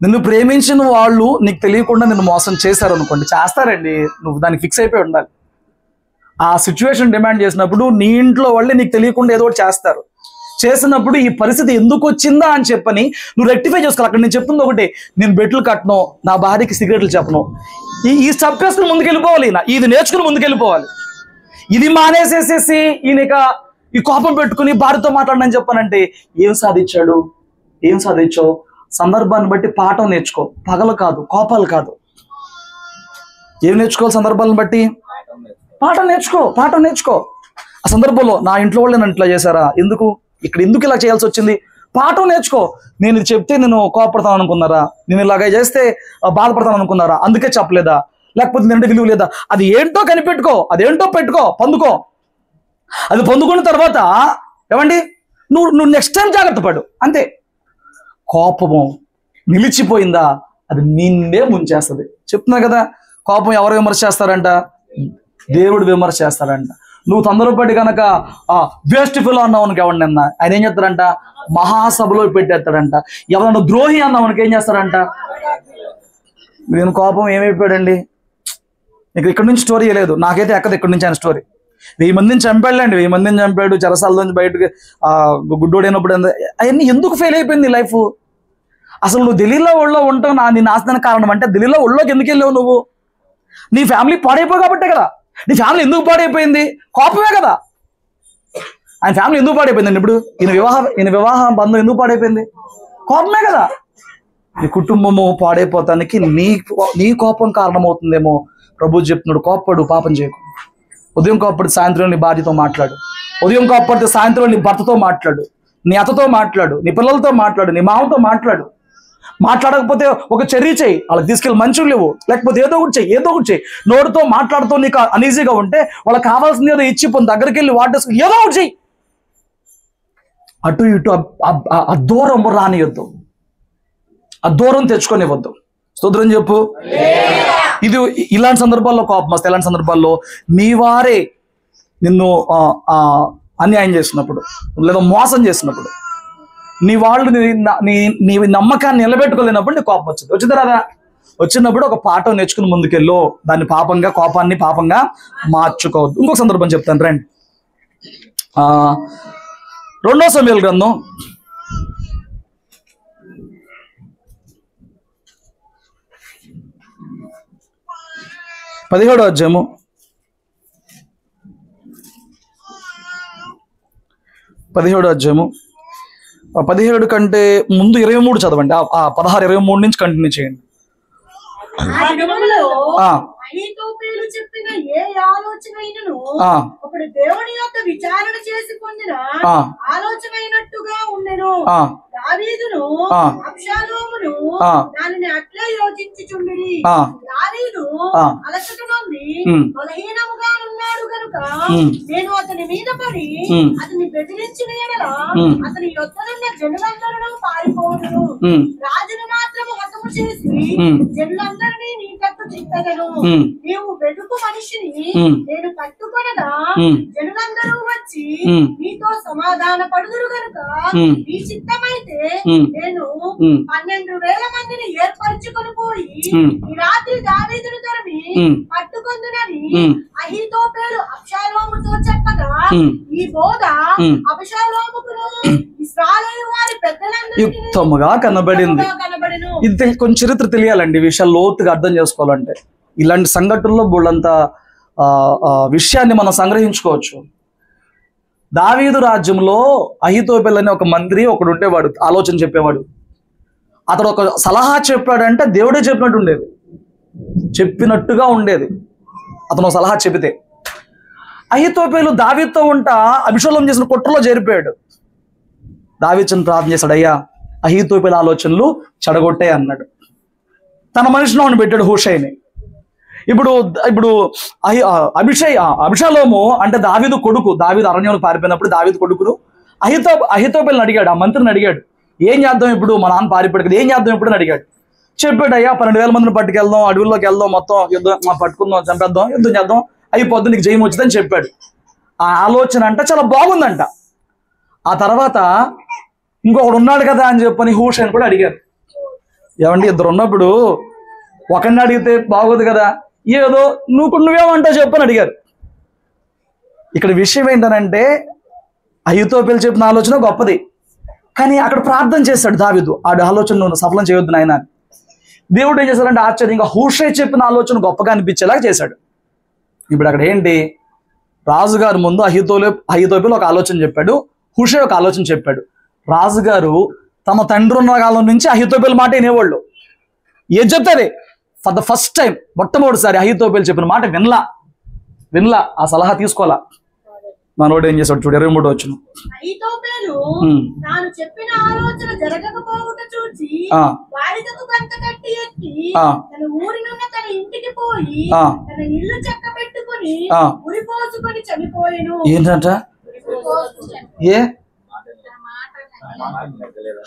నిన్ను ప్రేమించిన వాళ్ళు నీకు తెలియకుండా నిన్ను మోసం చేశారు అనుకోండి, చేస్తారండి, నువ్వు దానికి ఫిక్స్ అయిపోయి ఉండాలి. ఆ సిచ్యువేషన్ డిమాండ్ చేసినప్పుడు నీ ఇంట్లో వాళ్ళే నీకు తెలియకుండా ఏదో ఒకటి చేస్తారు. చేసినప్పుడు ఈ పరిస్థితి ఎందుకు వచ్చిందా అని చెప్పని నువ్వు రెక్టిఫై చేసుకోవాలి. అక్కడ నేను చెప్తుంది ఒకటి, నేను బెట్లు కట్టను, నా భార్యకి సిగరెట్లు చెప్పను, ఈ సబ్జెక్ట్స్ని ముందుకెళ్ళిపోవాలి. ఇది నేర్చుకుని ముందుకెళ్ళిపోవాలి. ఇది మానేసేసేసి ఈయనక ఈ కోపం పెట్టుకుని భార్యతో మాట్లాడనని చెప్పానంటే ఏం సాధించావు? సందర్భాన్ని బట్టి పాఠం నేర్చుకో, పగలు కాదు, కోపాలు కాదు. ఏం నేర్చుకోవాలి? సందర్భాలను బట్టి పాఠం నేర్చుకో. ఆ సందర్భంలో నా ఇంట్లో వాళ్ళు నన్ను ఇట్లా చేశారా, ఎందుకు ఇలా చేయాల్సి వచ్చింది, పాఠం నేర్చుకో. నేను ఇది చెప్తే నేను కోపడతాను అనుకున్నారా, నేను ఇలాగ చేస్తే బాధపడతాను అనుకున్నారా, అందుకే చెప్పలేదా, లేకపోతే నేనంటే విలువ లేదా, అది ఏంటో కనిపెట్టుకో, అదేంటో పెట్టుకో, పొందుకో. అది పొందుకున్న తర్వాత ఏమండి, నువ్వు నెక్స్ట్ టైం జాగ్రత్త పడు, అంతే. కోపము నిలిచిపోయిందా, అది నిన్నే ముంచేస్తుంది. చెప్తున్నా కదా, కోపం ఎవరు విమర్శ చేస్తారంట? దేవుడు విమర్శ చేస్తాడంట. నువ్వు తొందరపడి కనుక వేస్ట్ ఫెలో అన్నావునికి ఎవరినన్నా ఆయన ఏం చేస్తాడంట? మహాసభలో పెట్టేస్తాడంట. ఎవరన్నా ద్రోహి అన్నావునికి ఏం చేస్తాడంట? నేను కోపం ఏమైపోయాడండి, ఇక్కడ నుంచి స్టోరీ లేదు, నాకైతే ఎక్కదు ఇక్కడ నుంచి ఆయన స్టోరీ. 1000 మందిని చంపాడులేండి, 1000 మందిని చంపాడు, చెరసాల నుంచి బయటకు గుడ్డోడైనప్పుడు. అవన్నీ ఎందుకు ఫెయిల్ అయిపోయింది లైఫ్? అసలు నువ్వు ఢిల్లీలో ఊళ్ళో ఉంటావు నీ నాశనానికి కారణం అంటే ఢిల్లీలో ఊళ్ళోకి ఎందుకు వెళ్ళావు నువ్వు? నీ ఫ్యామిలీ పాడైపోయి కాబట్టే కదా. నీ ఫ్యామిలీ ఎందుకు పాడైపోయింది? కోపమే కదా. ఆయన ఫ్యామిలీ ఎందుకు పాడైపోయిందండి? ఇప్పుడు ఈయన వివాహ బంధం ఎందుకు పాడైపోయింది? కోపమే కదా. నీ కుటుంబము పాడైపోతానికి నీ కోపం కారణమవుతుందేమో. ప్రభు చెప్తున్నాడు, కోప్పడు, పాపం చేయకు. ఉదయం కోప్పడితే సాయంత్రం నీ భార్యతో మాట్లాడు. ఉదయం కోప్పడితే సాయంత్రం నీ భర్తతో మాట్లాడు, నీ అత్తతో మాట్లాడు, నీ పిల్లలతో మాట్లాడు, నీ మామతో మాట్లాడు. మాట్లాడకపోతే ఒక చర్య చేయి, వాళ్ళకి తీసుకెళ్ళి మంచులు లేవు, లేకపోతే ఏదో ఒకటి చెయ్యి. నోటితో మాట్లాడుతూ నీకు అనీజీగా ఉంటే వాళ్ళకి కావాల్సింది ఏదో ఇచ్చి పొంది దగ్గరికి వెళ్ళి వాటేసుకుని ఏదో ఒకటి చెయ్యి. అటు ఇటు ఆ దూరం రానియొద్దు, ఆ దూరం తెచ్చుకొనివ్వద్దు. స్తోత్రం చెప్పు. ఇది ఇలాంటి సందర్భాల్లో కోపం వస్తే, ఇలాంటి సందర్భాల్లో మీ వారే నిన్ను అన్యాయం చేసినప్పుడు లేదా మోసం చేసినప్పుడు, నీ వాళ్ళు నీ నమ్మకాన్ని నిలబెట్టుకోలేనప్పుడు నీ కోపం వచ్చింది రాదా? వచ్చినప్పుడు ఒక పాఠం నేర్చుకుని ముందుకెళ్ళు. దాన్ని కోపాన్ని పాపంగా మార్చుకోవద్దు. ఇంకొక సందర్భం చెప్తాను రండి. 2 సమూయేలు గ్రంథం 17వ అధ్యాయము 17 కంటే ముందు 23 చదవండి. 16-23 నుంచి కంటిన్యూ చేయండి. అహీతోపెలు చెప్పిన ఏ ఆలోచనైనను ఒకడు దేవుని యొక్క విచారణ చేసి పొందిన ఆలోచనైనట్టుగా ఉండెను. దావీదును అబ్షాలోమును దానిని అట్లే యోచించుచుండిరి. దావీదు అలసట నుండి బలహీనముగా ఉన్నాడు గనుక నేను అతని మీద పడి అతని బెదిరించిన ఎడల అతని యొద్దనున్న జనులందరూ పారిపోదును. రాజును మాత్రము హతము చేసి జనులందరినీ నీ తట్టు చిత్తగను. నీవు వెతుకు మనిషిని నేను పట్టుకొనగా జనులందరూ వచ్చి నీతో సమాధాన పడుదురు గనుక నీ చిత్తమైతే నేను 12,000 మందిని ఏర్పరచుకొని పోయి ఈ రాత్రి దావీదును తరిమి పట్టుకొందునని అహీతోపెలు అబ్షాలోముతో చెప్పగా ఈ బోధ అబ్షాలోముకును ఇశ్రాయేలు వారి పెద్దలందరికీ యుక్తముగా కనబడింది. ఇది కొంచెం చరిత్ర తెలియాలండి, విషయాలు లోతుగా అర్థం చేసుకోవాలంటే. ఇలాంటి సంఘటనలో బోళ్ళంత విషయాన్ని మనం సంగ్రహించుకోవచ్చు. దావీదు రాజ్యంలో అహీతోపెలు అనే ఒక మంత్రి ఒకడు ఉండేవాడు, ఆలోచన చెప్పేవాడు. అతడు ఒక సలహా చెప్పాడంటే దేవుడే చెప్పినట్టుగా ఉండేది. అతను సలహా చెబితే అహీతోపెలు దావీదుతో ఉంటా అభిషేకం చేసిన కుట్రలో చేరిపోయాడు. దావీదుని ప్రార్థన చేశాడు, అయ్యా అహీతోపెలు ఆలోచనలు చెడగొట్టే అన్నాడు. తన మనిషిని పెట్టాడు, హూషైని. ఇప్పుడు అభిషాలోము అంటే దావీదు కొడుకు. దావీదు అరణ్యంలో పారిపోయినప్పుడు దావీదు కొడుకును అహీతోపెలుని అడిగాడు, ఆ మంత్రిని అడిగాడు, ఏం చేద్దాం ఇప్పుడు, మా నాన్న పారిపోయాడు కదా, ఏం చేద్దాం ఇప్పుడు అని అడిగాడు. చెప్పాడు, అయ్యా 12,000 మందిని పట్టుకెళ్దాం, అడవుల్లోకి వెళ్దాం, మొత్తం యుద్ధం పట్టుకుందాం, చంపేద్దాం, యుద్ధం చేద్దాం, అయిపోద్ది, నీకు జయం వచ్చిందని చెప్పాడు. ఆ ఆలోచన అంటే చాలా బాగుందంట. ఆ తర్వాత ఇంకొకడు ఉన్నాడు కదా అని చెప్పని హూషైని కూడా అడిగారు. ఏమండి, ఇద్దరు ఉన్నప్పుడు ఒకరిని అడిగితే బాగోదు కదా, ఏదో నువ్వేమంటావు చెప్పని అడిగారు. ఇక్కడ విషయం ఏంటనంటే అహీతోపెలు చెప్పిన ఆలోచన గొప్పది, కానీ అక్కడ ప్రార్థన చేశాడు దావీదు, ఆ ఆలోచన నువ్వు సఫలం చేయొద్దు నాయన. దేవుడు ఏం చేశాడంటే ఆశ్చర్యంగా హూషై చెప్పిన ఆలోచన గొప్పగా అనిపించేలాగా చేశాడు. ఇప్పుడు అక్కడ ఏంటి, రాజుగారు ముందు అహీతోపెలు ఒక ఆలోచన చెప్పాడు, హూషై ఒక ఆలోచన చెప్పాడు. రాజుగారు తమ తండ్రి ఉన్న కాలం నుంచి అహీతోపెలు మాట వినేవాళ్ళు. ఏది చెప్తారే ఫర్ ద ఫస్ట్ టైం, మొట్టమొదటిసారి అహీతోపెలు చెప్పిన మాట వినలా, ఆ సలహా తీసుకోవాలా. మనోడు ఏం చేశాడు చూడు, 23 వచ్చిన అహీతోపెలు తాను చెప్పిన ఆలోచన జరగకపోవుట చూచి గాడిదకు గంత కట్టి ఎక్కి తన ఊరినున్న తన ఇంటికి పోయి తన ఇల్లు చెక్క పెట్టుకుని ఉరి పోసుకొని చనిపోయెను. ఏంటంట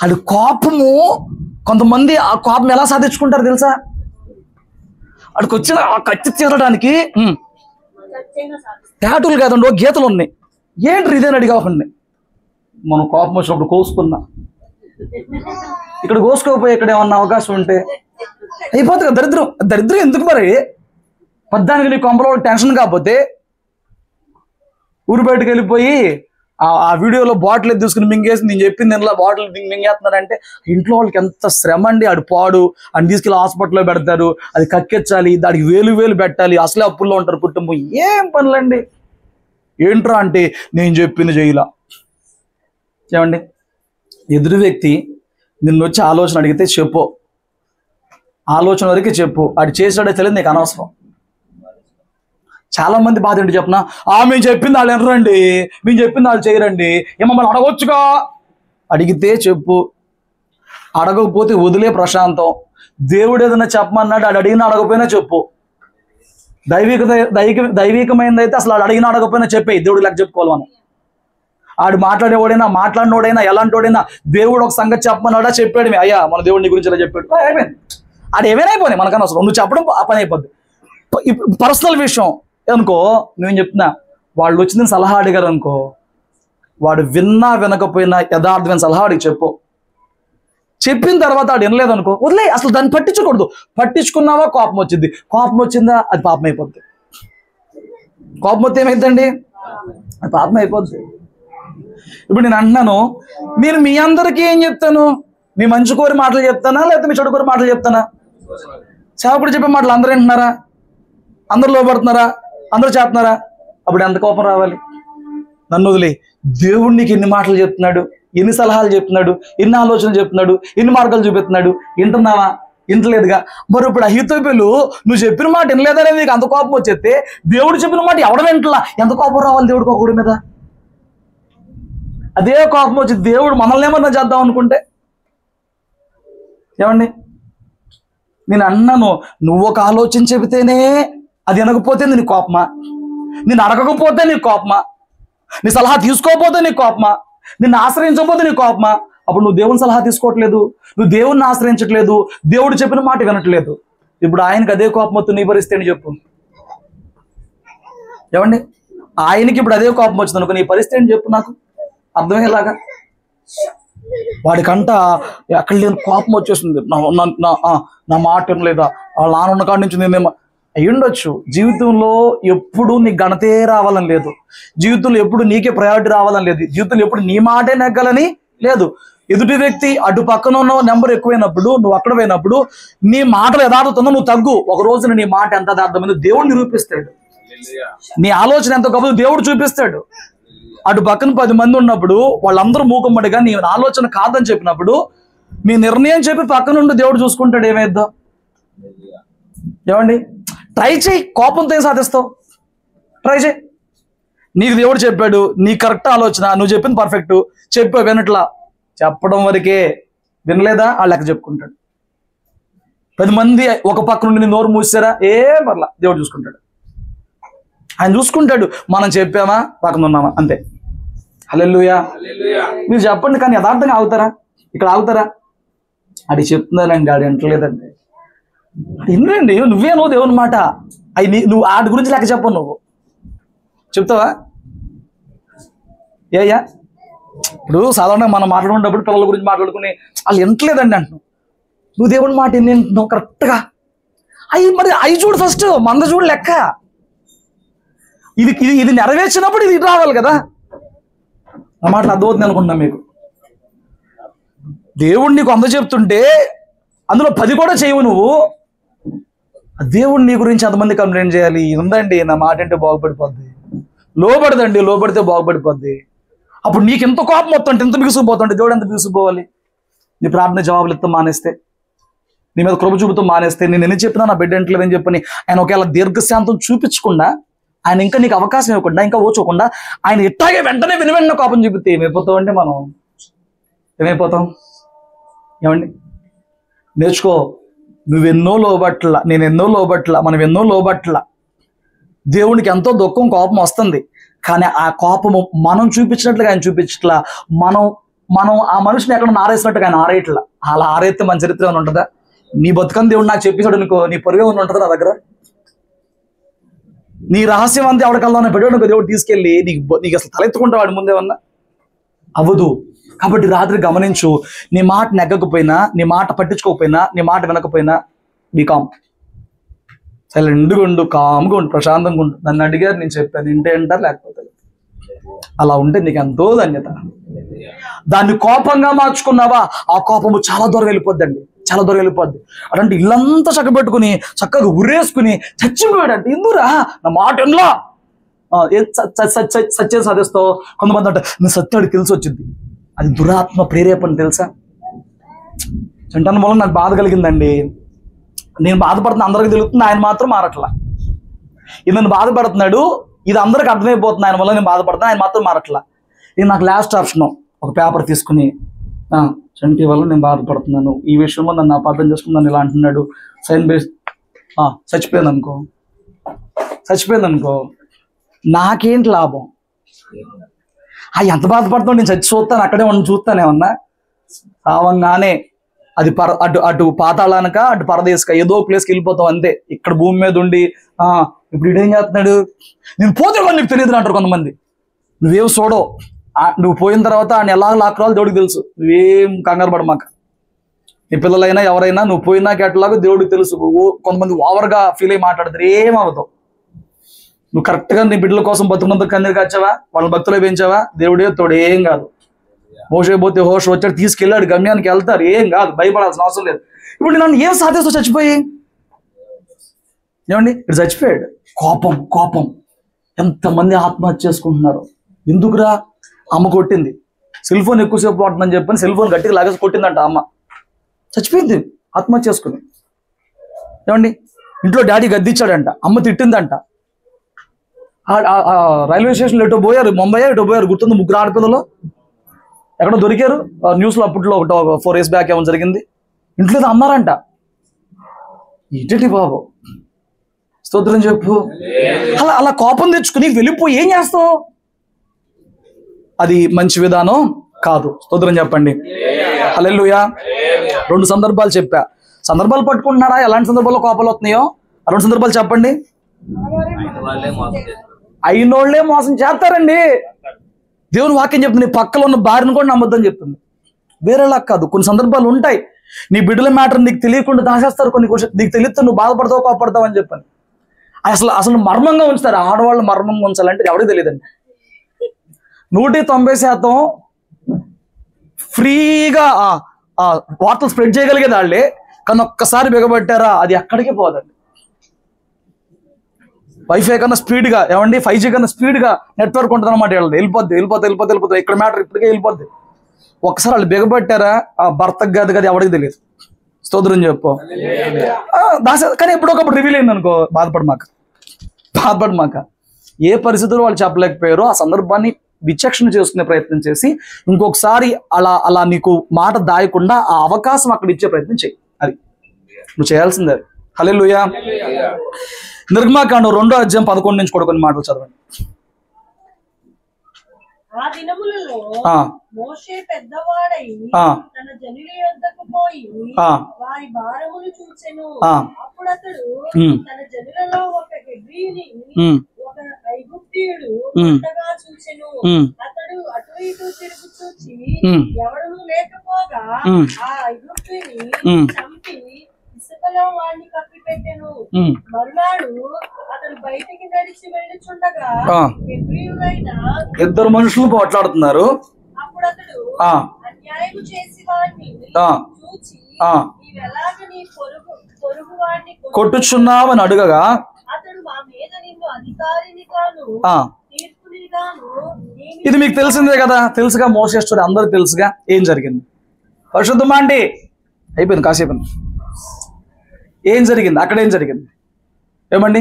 అది కోపము. కొంతమంది ఆ కోపం ఎలా సాధించుకుంటారు తెలుసా? అక్కడికి వచ్చిన ఆ కత్తి తీరడానికి టాటూలు కాదండి, గీతలు ఉన్నాయి. ఏంటి ఇదేని అడిగాకండి. మనం కోపం వచ్చినప్పుడు కోసుకున్నా, ఇక్కడ కోసుకోకపోయి ఇక్కడ ఏమన్నా అవకాశం ఉంటే అయిపోతుంది కదా. దరిద్రం ఎందుకు మరి? పద్దానికి నీ కొంపలో టెన్షన్ కాకపోతే ఊరు బయటకు వెళ్ళిపోయి ఆ వీడియోలో బాటిల్ తీసుకుని మింగేసి నేను చెప్పింది ఇంట్లో బాటిల్ మింగేస్తున్నారంటే ఇంట్లో వాళ్ళకి ఎంత శ్రమ అండి. ఆడు పాడు అని తీసుకెళ్ళి హాస్పిటల్లో పెడతారు, అది కక్కెచ్చాలి, దానికి వేలు పెట్టాలి, అసలే అప్పుల్లో ఉంటారు కుటుంబం. ఏం పనులండి. ఏంట్రా అంటే నేను చెప్పింది చేయలా. ఏమండి, ఎదురు వ్యక్తి నిన్ను వచ్చి ఆలోచన అడిగితే చెప్పు, ఆలోచన వరకు చెప్పు, అది చేసాడో తెలియదు నీకు అనవసరం. చాలా మంది బాధ ఏంటి చెప్పనా, మేము చెప్పింది వాళ్ళు ఎనరండి, మేము చెప్పింది వాళ్ళు చేయరండి, మమ్మల్ని అడగొచ్చుగా. అడిగితే చెప్పు, అడగకపోతే వదిలే ప్రశాంతం. దేవుడు ఏదైనా చెప్పమన్నాడు, ఆడు అడిగినా అడగపోయినా చెప్పు. దైవికమైనది అయితే అసలు ఆడు అడిగినా అడగపోయినా చెప్పే, దేవుడు లెక్క చెప్పుకోవాలి మనం. ఆడు మాట్లాడేవాడైనా మాట్లాడినోడైనా ఎలాంటోడైనా దేవుడు ఒక సంగతి చెప్పమన్నాడా, చెప్పాడు అయ్యా మన దేవుడిని గురించి ఇలా చెప్పాడు, అయిపోయింది. ఆడు ఏమైనా అయిపోయింది, మనకన్నా అవసరం. నువ్వు చెప్పడం ఆ పని అయిపోద్ది. పర్సనల్ విషయం అనుకో, నువ్వేం చెప్తున్నా, వాళ్ళు వచ్చిన సలహా అడిగారు అనుకో, వాడు విన్నా వినకపోయినా యథార్థమైన సలహా అడిగి చెప్పు. చెప్పిన తర్వాత ఆడు వినలేదు అనుకో, వదిలే, అసలు దాన్ని పట్టించకూడదు. పట్టించుకున్నావా కోపం వచ్చింది, కోపం వచ్చిందా అది పాపం అయిపోద్ది. కోపం వస్తే ఏమైందండి, అది పాపం అయిపోద్ది. ఇప్పుడు నేను అంటున్నాను, మీరు మీ అందరికీ ఏం చెప్తాను, మీ మంచి కోరి మాటలు చెప్తానా లేకపోతే మీ చెడు కోరి మాటలు చెప్తానా? సేవకుడు చెప్పే మాటలు అందరూ వింటున్నారా, అందరూ లోపడుతున్నారా, అందరూ చేస్తున్నారా? అప్పుడు ఎంత కోపం రావాలి? నన్ను వదిలే, దేవుడు నీకు ఎన్ని మాటలు చెప్తున్నాడు, ఎన్ని సలహాలు చెప్తున్నాడు, ఎన్ని ఆలోచనలు చెప్తున్నాడు, ఎన్ని మార్గాలు చూపిస్తున్నాడు, వింటున్నావా? వింటలేదుగా. మరి ఇప్పుడు అహీతోపెలు నువ్వు చెప్పిన మాట వినలేదనే నీకు అంత కోపం వచ్చేస్తే, దేవుడు చెప్పిన మాట ఎవడ వింటలా, ఎంత కోపం రావాలి దేవుడికి ఒకడి మీద? అదే కోపం వచ్చి దేవుడు మనల్ని ఏమన్నా చేద్దాం అనుకుంటే ఏమండి? నేను అన్నాను, నువ్వు ఒక ఆలోచన చెబితేనే అది వినకపోతే నీకు కోపమా? నేను అడగకపోతే నీకు కోపమా? నీ సలహా తీసుకోకపోతే నీకు కోపమా? నిన్ను ఆశ్రయించకపోతే నీకు కోపమా? అప్పుడు నువ్వు దేవుని సలహా తీసుకోవట్లేదు, నువ్వు దేవుణ్ణి ఆశ్రయించట్లేదు, దేవుడు చెప్పిన మాట వినట్లేదు. ఇప్పుడు ఆయనకి అదే కోపం వస్తుంది, నీ పరిస్థితి అని చెప్పు. ఏమండి, ఆయనకి ఇప్పుడు అదే కోపం వచ్చింది అనుకో, నీ పరిస్థితి అని చెప్పు, నాకు అర్థమయ్యేలాగా. వాడికంట ఎక్కడ లేని కోపం వచ్చేస్తుంది, నా మాట వినలేదా, వాళ్ళ నాన్న కాడి నుంచి నేనేమో అయ్యుండొచ్చు. జీవితంలో ఎప్పుడు నీ ఘనతే రావాలని లేదు, జీవితంలో ఎప్పుడు నీకే ప్రయారిటీ రావాలని లేదు, జీవితంలో ఎప్పుడు నీ మాటే నెగ్గాలని లేదు. ఎదుటి వ్యక్తి అటు పక్కన ఉన్న నెంబర్ ఎక్కువైనప్పుడు, నువ్వు అక్కడ పోయినప్పుడు నీ మాటలు యథార్థంగా నువ్వు తగ్గు. ఒక రోజున నీ మాట ఎంత యథార్థమైందో దేవుడు నిరూపిస్తాడు, నీ ఆలోచన ఎంత గొప్పదో దేవుడు చూపిస్తాడు. అటు పక్కన 10 మంది ఉన్నప్పుడు వాళ్ళందరూ మూకమ్మడిగా నీ ఆలోచన కాదని చెప్పినప్పుడు నీ నిర్ణయం చెప్పి పక్కన ఉండి దేవుడు చూసుకుంటాడు. ఏమైద్దాం? ఏమండి, ట్రై చేయి. కోపంతో ఏం సాధిస్తావు? ట్రై చేయి. నీకు దేవుడు చెప్పాడు, నీ కరెక్ట్ ఆలోచన, నువ్వు చెప్పింది పర్ఫెక్ట్, చెప్పావు వినట్లా, చెప్పడం వరకే, వినలేదా ఆ లెక్క చెప్పుకుంటాడు. 10 మంది ఒక పక్క నుండి నోరు మూసారా, ఏం పర్లా, దేవుడు చూసుకుంటాడు. ఆయన చూసుకుంటాడు, మనం చెప్పామా పక్కన ఉన్నామా అంతే. హల్లెలూయా. మీరు చెప్పండి, కానీ యథార్థంగా ఆగుతారా? ఇక్కడ ఆగుతారా? అది చెప్తున్నానండి, ఆడు వింటలేదండి. వినండి, నువ్వు దేవుని మాట, అవి నువ్వు వాటి గురించి లెక్క చెప్పవు, నువ్వు చెప్తావా? ఏయ్యా, ఇప్పుడు సాధారణంగా మనం మాట్లాడుకునేటప్పుడు పిల్లల గురించి మాట్లాడుకుని వాళ్ళు వింటలేదండి అంటున్నావు, నువ్వు దేవుని మాట ఎన్ని వింటున్నావు కరెక్ట్గా? అవి చూడు, ఫస్ట్ మంద చూడు లెక్క. ఇది నెరవేర్చినప్పుడు ఇది రావాలి కదా. ఆ మాటలు అర్థమవుతుంది అనుకుంటున్నా మీకు. దేవుడు నీకు 100 చెప్తుంటే అందులో 10 కూడా చేయవు నువ్వు. దేవుడు నీ గురించి ఎంతమంది కంప్లైంట్ చేయాలి? ఉందండి, నా మాట అంటే బాగుపడిపోద్ది, లోబడదండి, లోబడితే బాగుపడిపోద్ది. అప్పుడు నీకు ఎంత కోపం వస్తుంటే, ఎంత బిగుసుకుపోతుంటే, దేవుడు ఎంత బిగుసుకుపోవాలి? నీ ప్రార్థన జవాబులు ఇస్తాం మానేస్తే, నీ మీద కృప చూపుతాం మానేస్తే, నేను ఎన్ని చెప్పినా నా బిడ్డ ఎంటలేదని చెప్పని ఆయన ఒకవేళ దీర్ఘశాంతం చూపించకుండా, ఆయన ఇంకా నీకు అవకాశం ఇవ్వకుండా, ఇంకా ఓచుకోకుండా ఆయన ఇట్టాగే వెంటనే వెనువెన్న కోపం చూపితే ఏమైపోతావు అంటే మనం ఏమైపోతాం? ఏమండి, నేర్చుకో. నువ్వెన్నో లోబట్ల, నేను ఎన్నో లోబట్ల, మనం ఎన్నో లోబట్ల. దేవునికి ఎంతో దుఃఖం కోపం వస్తుంది, కానీ ఆ కోపము మనం చూపించినట్లుగా ఆయన చూపించట్లా. మనం ఆ మనిషిని ఎక్కడ ఆరేసినట్టుగా ఆయన ఆరేయట్లా. అలా ఆరైతే మన చరిత్ర ఏమైనా ఉంటుందా? నీ బతుకని దేవుడు నాకు చెప్పేసాడు అనుకో, నీ పొరుగు ఏమైనా ఉంటుందా నా దగ్గర? నీ రహస్యం అంతా ఎవరికల్లా పెట్టాడు దేవుడు తీసుకెళ్ళి నీకు అసలు తలెత్తుకుంటా వాడి ముందేమన్నా అవ్వదు. కాబట్టి రాత్రి గమనించు, నీ మాట నెగ్గకపోయినా, నీ మాట పట్టించుకోకపోయినా, నీ మాట వినకపోయినా బీ కామ్, సైలెంట్గా ఉండు, కామ్గా ఉండు, ప్రశాంతంగా ఉండు. నన్ను అడిగారు, నేను చెప్పాను, ఇంటే అంటారు, లేకపోతే అలా ఉంటే నీకు ఎంతో ధన్యత. దాన్ని కోపంగా మార్చుకున్నావా, ఆ కోపము చాలా దూరం వెళ్ళిపోద్దండి, చాలా దూరం వెళ్ళిపోద్ది. అటువంటి ఇల్లంతా చక్కబెట్టుకుని చక్కగా ఉరేసుకుని చచ్చిపోయాడంటే ఎందుకురా నా మాట ఎలా సత్యం సాధిస్తావు. కొంతమంది అంటే నేను సత్యానికి తెలిసి వచ్చింది, అది దురాత్మ ప్రేరేపణ తెలుసా. చంటన మూలం నాకు బాధ కలిగిందండి. నేను బాధపడుతున్నా అందరికీ తెలుస్తుంది, ఆయన మాత్రం మారట్లా. ఇది నన్ను బాధపడుతున్నాడు, ఇది అందరికి అర్థమైపోతుంది ఆయన వల్ల నేను బాధపడుతున్నా, ఆయన మాత్రం మారట్లా. ఇది నాకు లాస్ట్ ఆప్షను, ఒక పేపర్ తీసుకుని చంటి వల్ల నేను బాధపడుతున్నాను, ఈ విషయంలో నన్ను అపార్థం చేసుకుని నన్ను ఇలా అంటున్నాడు, సైన్ బేస్ చచ్చిపోయింది అనుకో నాకేంటి లాభం. ఎంత బాధపడుతున్నావు, నేను చచ్చి చూస్తాను, అక్కడే ఉండి చూస్తానేమన్నా. సావంగానే అది అటు పాతాళానక అటు పరదేశక ఏదో ప్లేస్కి వెళ్ళిపోతావు అంతే. ఇక్కడ భూమి మీద ఉండి ఇప్పుడు ఇడేం చేస్తున్నాడు, నేను పోతే వాళ్ళు నీకు తెలియదు అంటారు కొంతమంది. నువ్వేం చూడవు, నువ్వు పోయిన తర్వాత ఆయన ఎలా లాక్రాలు దేవుడికి తెలుసు. నువ్వేం కంగారు పడమాక. నీ పిల్లలైనా ఎవరైనా నువ్వు పోయినాక ఎట్లాగో దేవుడికి తెలుసు. కొంతమంది ఓవర్గా ఫీల్ అయ్యి మాట్లాడతారు, ఏమవుతావు. నువ్వు కరెక్ట్గా నీ బిడ్డల కోసం బతుకున్నందుకు కన్నీరు కాచావా, వాళ్ళ భక్తులు పెంచావా, దేవుడే తోడు, ఏం కాదు. మోషే పోతే హోష్ వచ్చాడు, తీసుకెళ్ళాడు, గమ్యానికి వెళ్తారు, ఏం కాదు, భయపడాల్సిన అవసరం లేదు. ఇప్పుడు నన్ను ఏం సాధిస్తూ చచ్చిపోయి ఏమండి ఇక్కడ చచ్చిపోయాడు. కోపం ఎంతమంది ఆత్మహత్య చేసుకుంటున్నారు. ఎందుకురా, అమ్మ కొట్టింది, సెల్ ఫోన్ ఎక్కువసేపు వాడుతుందని చెప్పని సెల్ ఫోన్ గట్టిగా లాగేసి కొట్టిందంట అమ్మ, చచ్చిపోయింది ఆత్మహత్య చేసుకుని. ఏమండి ఇంట్లో డాడీ గద్దిచ్చాడంట, అమ్మ తిట్టిందంట. రైల్వే స్టేషన్లో ఎటో పోయారు, ముంబై ఎటో పోయారు, గుర్తుంది, 3 ఆడపిల్లలు ఎక్కడో దొరికారు. న్యూస్లో అప్పట్లో 4 years బ్యాక్ ఏమో జరిగింది. ఇంట్లో అమ్మారంట. ఏంటి బాబు, స్తోత్రం చెప్పు. అలా కోపం తెచ్చుకుని వెళ్ళిపోయి ఏం చేస్తావు, అది మంచి విధానం కాదు. స్తోత్రం చెప్పండి. హల్లెలూయా. 2 సందర్భాలు చెప్పా. సందర్భాలు పట్టుకుంటున్నారా, ఎలాంటి సందర్భాల్లో కోపాలు వస్తున్నాయో ఆ 2 సందర్భాలు చెప్పండి. అయినోళ్లే మోసం చేస్తారండి. దేవుని వాక్యం చెప్తుంది, నీ పక్కలో ఉన్న భార్యను కూడా నమ్మొద్దని చెప్తుంది. వేరేలా కాదు, కొన్ని సందర్భాలు ఉంటాయి. నీ బిడ్డల మ్యాటర్ నీకు తెలియకుండా దాచేస్తారు. కొన్ని నీకు తెలియదు, నువ్వు బాధపడతావు, కోపడతావు అని చెప్పని అసలు మర్మంగా ఉంచుతారు. ఆడవాళ్ళు మర్మంగా ఉంచాలంటే ఎవరికి తెలియదండి. 190% ఫ్రీగా వార్తలు స్ప్రెడ్ చేయగలిగేది వాళ్ళే, కానీ ఒక్కసారి బిగబట్టారా అది ఎక్కడికి పోదండి. వైఫై కన్నా స్పీడ్గా, ఏమండి 5G కన్నా స్పీడ్గా నెట్వర్క్ ఉంటుంది అనమాట. వెళ్ళిపోద్ది. ఇక్కడ మ్యాటర్ ఇప్పటికే వెళ్ళిపోద్ది. ఒక్కసారి వాళ్ళు బిగబట్టారా ఆ భర్తకు కాదు కదా, ఎవరికి తెలియదు. స్తోత్రం చెప్పు. కానీ ఎప్పుడొకప్పుడు రివీల్ అయింది అనుకో, బాధపడమాక. ఏ పరిస్థితుల్లో వాళ్ళు చెప్పలేకపోయారో ఆ సందర్భాన్ని విచక్షణ చేసుకునే ప్రయత్నం చేసి ఇంకొకసారి అలా నీకు మాట దాయకుండా ఆ అవకాశం అక్కడ ఇచ్చే ప్రయత్నం చేయి. అది నువ్వు చేయాల్సిందే. హల్లెలూయా. నిర్గమాకాండం 2వ అధ్యాయం 11 నుంచి కూడా కొన్ని మాటలు చదవండి. ఆ దినములలో మోషే పెద్దవాడై తన జనుల యొద్దకు పోయి వారి భారమును చూచెను. అప్పుడు అతడు తన జనులలో ఒక హెబ్రీని ఒక ఐగుప్తీయుడు అంతగా చూచెను. అతడు అటు ఇటు తిరుగు చూచి ఎవడను లేకపోగా ఆ ఐగుప్తీయుని చంపి ఇసుకలో వాడిని కప్పి పెట్టెను. మరునాడు అతడు బయటికి నడిచి వెళ్ళుచుండగా ఇద్దరు మనుషులు పోట్లాడుతున్నారు. అప్పుడు అతడు అన్యాయం చేసి వాడిని చూచి నీవెలాగ నీ పొరుగు వాడిని కొట్టుచున్నావని అడుగగా అతడు మా మీద నిన్ను అధికారిని గాను తీర్పుని గాను. ఇది మీకు తెలిసిందే కదా, తెలుసుగా మోసే స్టోరీ అందరికి తెలుసుగా. ఏం జరిగింది పరిశుద్ధమా అండి? అయిపోయింది కాసేపు. ఏం జరిగింది అక్కడ? ఏం జరిగింది ఏమండి?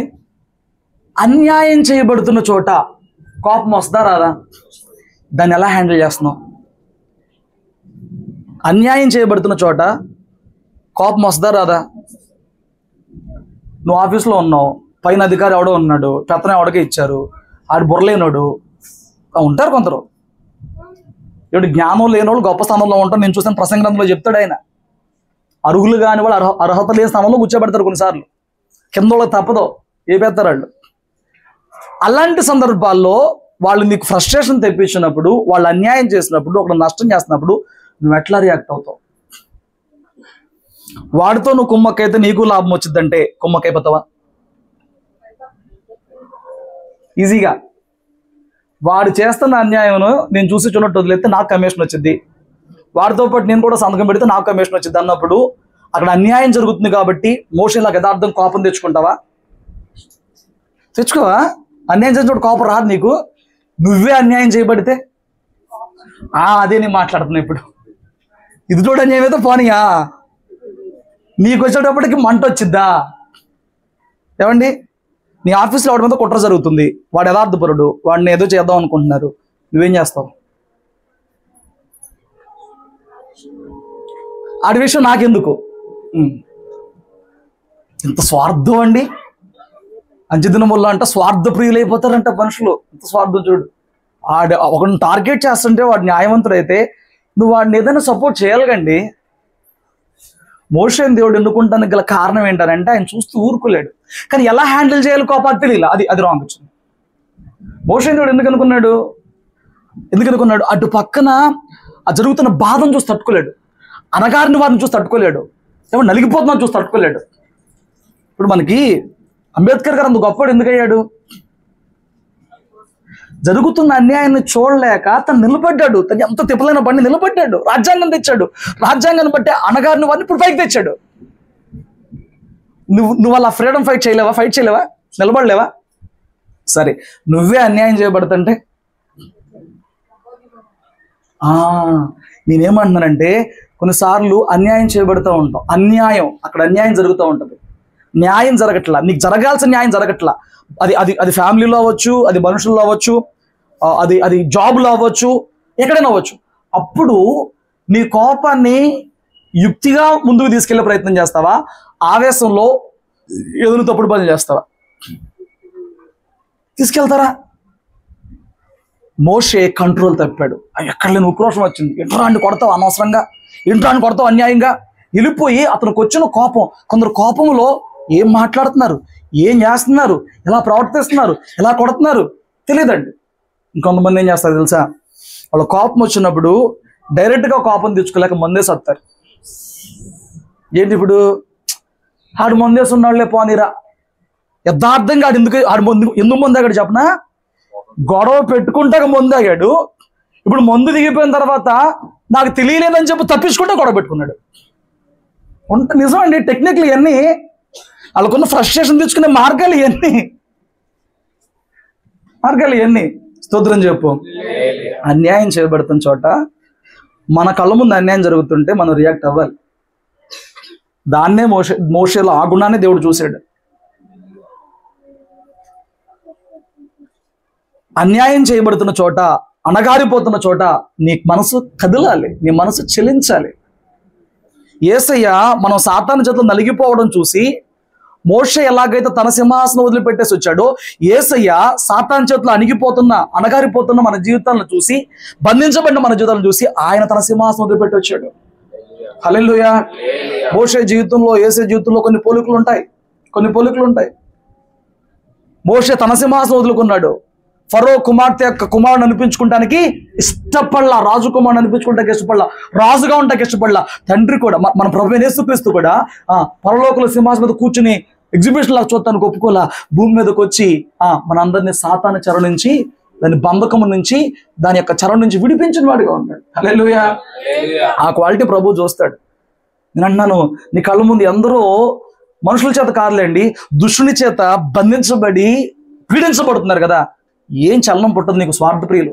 అన్యాయం చేయబడుతున్న చోట కోపం వస్తుందా రాదా? దాన్ని ఎలా హ్యాండిల్ చేస్తున్నావు? అన్యాయం చేయబడుతున్న చోట కోపం వస్తుందా రాదా? నువ్వు ఆఫీస్లో ఉన్నావు, పైన అధికారి ఎవడో ఉన్నాడు, పెత్తనం ఎవడికే ఇచ్చారు, ఆడు బుర్రలేనోడు ఉంటారు కొందరు. ఇప్పుడు జ్ఞానం లేనోళ్ళు గొప్ప స్థానంలో ఉంటారు. నేను చూసిన ప్రసంగ గ్రంథంలో చెప్తాడు ఆయన, అర్హులు కాని వాళ్ళు అర్హత లేని స్థానంలో కూర్చోబెడతారు కొన్నిసార్లు. కింద వాళ్ళకి తప్పదో ఏ పెడతారు వాళ్ళు. అలాంటి సందర్భాల్లో వాళ్ళు నీకు ఫ్రస్ట్రేషన్ తెప్పించినప్పుడు, వాళ్ళు అన్యాయం చేసినప్పుడు, ఒక నష్టం చేస్తున్నప్పుడు నువ్వు ఎట్లా రియాక్ట్ అవుతావు? వాడితో నువ్వు కుమ్మక్కైతే నీకు లాభం వచ్చిందంటే కుమ్మక్కైపోతావా? ఈజీగా. వాడు చేస్తున్న అన్యాయం నేను చూసి చూడట్టు వదిలేస్తే నాకు కమిషన్ వచ్చింది, వాడితో పాటు నేను కూడా సంతకం పెడితే నాకు కమిషన్ వచ్చింది అన్నప్పుడు అక్కడ అన్యాయం జరుగుతుంది కాబట్టి మోషేలా యథార్థం కోపం తెచ్చుకుంటావా? తెచ్చుకోవా? అన్యాయం చేసినప్పుడు కోపం రాదు నీకు? నువ్వే అన్యాయం చేయబడితే అదే నేను మాట్లాడుతున్నా ఇప్పుడు. ఇది చూడ అన్యాయం అయితే పోనీయా, నీకు వచ్చేటప్పటికి మంట వచ్చిద్దా? ఏమండి, నీ ఆఫీస్లో వాడి మీద కుట్ర జరుగుతుంది, వాడు యథార్థపరుడు, వాడిని ఏదో చేద్దాం అనుకుంటున్నారు, నువ్వేం చేస్తావు? ఆడి విషయం నాకెందుకు? ఇంత స్వార్థం అండి. అంచెదినముల్లో అంట స్వార్థ ప్రియులైపోతారంట మనుషులు. ఇంత స్వార్థం చూడు. ఒకరిని టార్గెట్ చేస్తుంటే వాడు న్యాయవంతుడైతే నువ్వు వాడిని ఏదైనా సపోర్ట్ చేయాలిగండి. మోషేని దేవుడు ఎన్నుకుంటానికి గల కారణం ఏంటంటే ఆయన చూస్తూ ఊరుకోలేడు, కానీ ఎలా హ్యాండిల్ చేయాలి కోపాన్ని తెలియదు. అది రాంగ్ వచ్చింది. మోషేని దేవుడు ఎందుకు అనుకున్నాడు? అటు పక్కన ఆ జరుగుతున్న బాధను చూసి తట్టుకోలేడు, అనగారిని వారిని చూసి తట్టుకోలేడు, ఏమో నలిగిపోతున్నాను చూసి తట్టుకోలేడు. ఇప్పుడు మనకి అంబేద్కర్ గారు అంత గొప్పవాడు ఎందుకు అయ్యాడు? జరుగుతున్న అన్యాయాన్ని చూడలేక తను నిలబడ్డాడు. తను ఎంత తిప్పలైన బండి నిలబడ్డాడు, రాజ్యాంగం తెచ్చాడు. రాజ్యాంగాన్ని బట్టి అనగారిని వారిని ఇప్పుడు పైకి తెచ్చాడు. నువ్వు అలా ఫ్రీడమ్ ఫైట్ చేయలేవా? నిలబడలేవా? సరే, నువ్వే అన్యాయం చేయబడుతుంటే నేనేమంటున్నానంటే కొన్నిసార్లు అన్యాయం చేయబడుతూ ఉంటాం. అక్కడ అన్యాయం జరుగుతూ ఉంటుంది, న్యాయం జరగట్లా, నీకు జరగాల్సిన న్యాయం జరగట్లా. అది ఫ్యామిలీలో అవ్వచ్చు, అది మనుషుల్లో అవ్వచ్చు, అది జాబ్లో అవ్వచ్చు, ఎక్కడైనా అవ్వచ్చు. అప్పుడు నీ కోపాన్ని యుక్తిగా ముందుకు తీసుకెళ్లే ప్రయత్నం చేస్తావా? ఆవేశంలో ఎదురు తప్పుడు పనులు చేస్తావా? తీసుకెళ్తారా? మోషే కంట్రోల్ తప్పాడు. ఎక్కడ లేని ఉక్రోషం వచ్చింది. ఇంట్రాన్ని కొడతావు అనవసరంగా, ఇంట్రాన్ని కొడతావు అన్యాయంగా. వెళ్ళిపోయి అతనికి వచ్చిన కోపం, కొందరు కోపంలో ఏం మాట్లాడుతున్నారు, ఏం చేస్తున్నారు, ఎలా ప్రవర్తిస్తున్నారు, ఎలా కొడుతున్నారు తెలియదండి. ఇంకొంతమంది ఏం చేస్తారు తెలుసా? వాళ్ళ కోపం వచ్చినప్పుడు డైరెక్ట్గా కోపం తెచ్చుకోలేక మందేసి వస్తారు. ఏంటి ఇప్పుడు? ఆడు మందేసి ఉన్నవాళ్ళే పోనీరా. యథార్థంగా ఎందుకు మందాగాడు చెప్పనా? గొడవ పెట్టుకుంటాక మందాగాడు. ఇప్పుడు మందు దిగిపోయిన తర్వాత నాకు తెలియలేదని చెప్పి తప్పించుకుంటే గొడవ పెట్టుకున్నాడు. నిజం అండి, టెక్నిక్లు ఇవన్నీ, వాళ్ళకున్న ఫ్రస్ట్రేషన్ తెచ్చుకునే మార్గాలు ఇవన్నీ. స్తోత్రం చెప్పు. అన్యాయం చేయబడుతున్న చోట మన కళ్ళ ముందు అన్యాయం జరుగుతుంటే మనం రియాక్ట్ అవ్వాలి. దాన్నే మోషేలో ఆ గుణాన్ని దేవుడు చూశాడు. అన్యాయం చేయబడుతున్న చోట, అణగారిపోతున్న చోట నీ మనసు కదలాలి, నీ మనసు చెలించాలి. యేసయ్య మనం సాతాను చేతిలో నలిగిపోవడం చూసి, మోషే ఎలాగైతే తన సింహాసనం వదిలిపెట్టేసి వచ్చాడో, యేసయ్య సాతాను చేతిలో అణగారిపోతున్న మన జీవితాలను చూసి, బంధించబడిన మన జీవితాలను చూసి ఆయన తన సింహాసనం వదిలిపెట్టి వచ్చాడు. హల్లెలూయా. మోషే జీవితంలో, యేసయ్య జీవితంలో కొన్ని పోలికలు ఉంటాయి. మోషే తన సింహాసనం వదులుకున్నాడు. ఫరో కుమార్తె యొక్క కుమారుని అనిపించుకుంటానికి ఇష్టపడలా, రాజు కుమారుని అనిపించుకుంటానికి ఇష్టపడలా, రాజుగా ఉంటానికి ఇష్టపడలా. తండ్రి కూడా, మన ప్రభువైన యేసుక్రీస్తు కూడా పరలోకల సింహాసనం మీద కూర్చుని ఎగ్జిబిషన్ లాగా చూడటానికి ఒప్పుకోలా. భూమి మీదకి వచ్చి మనందరినీ సాతాను చెర నుంచి, దాని బంధకము నుంచి, దాని యొక్క చెర నుంచి విడిపించిన వాడిగా ఉన్నాడు. హల్లెలూయా. ఆ క్వాలిటీ ప్రభు చూస్తాడు. నేను అంటున్నాను, నీ కళ్ళ ముందు ఎందరో మనుషుల చేత కాదులేండి, దుష్టుని చేత బంధించబడి పీడించబడుతున్నారు కదా. ఏం చలనం పుట్టదు నీకు? స్వార్థ ప్రియులు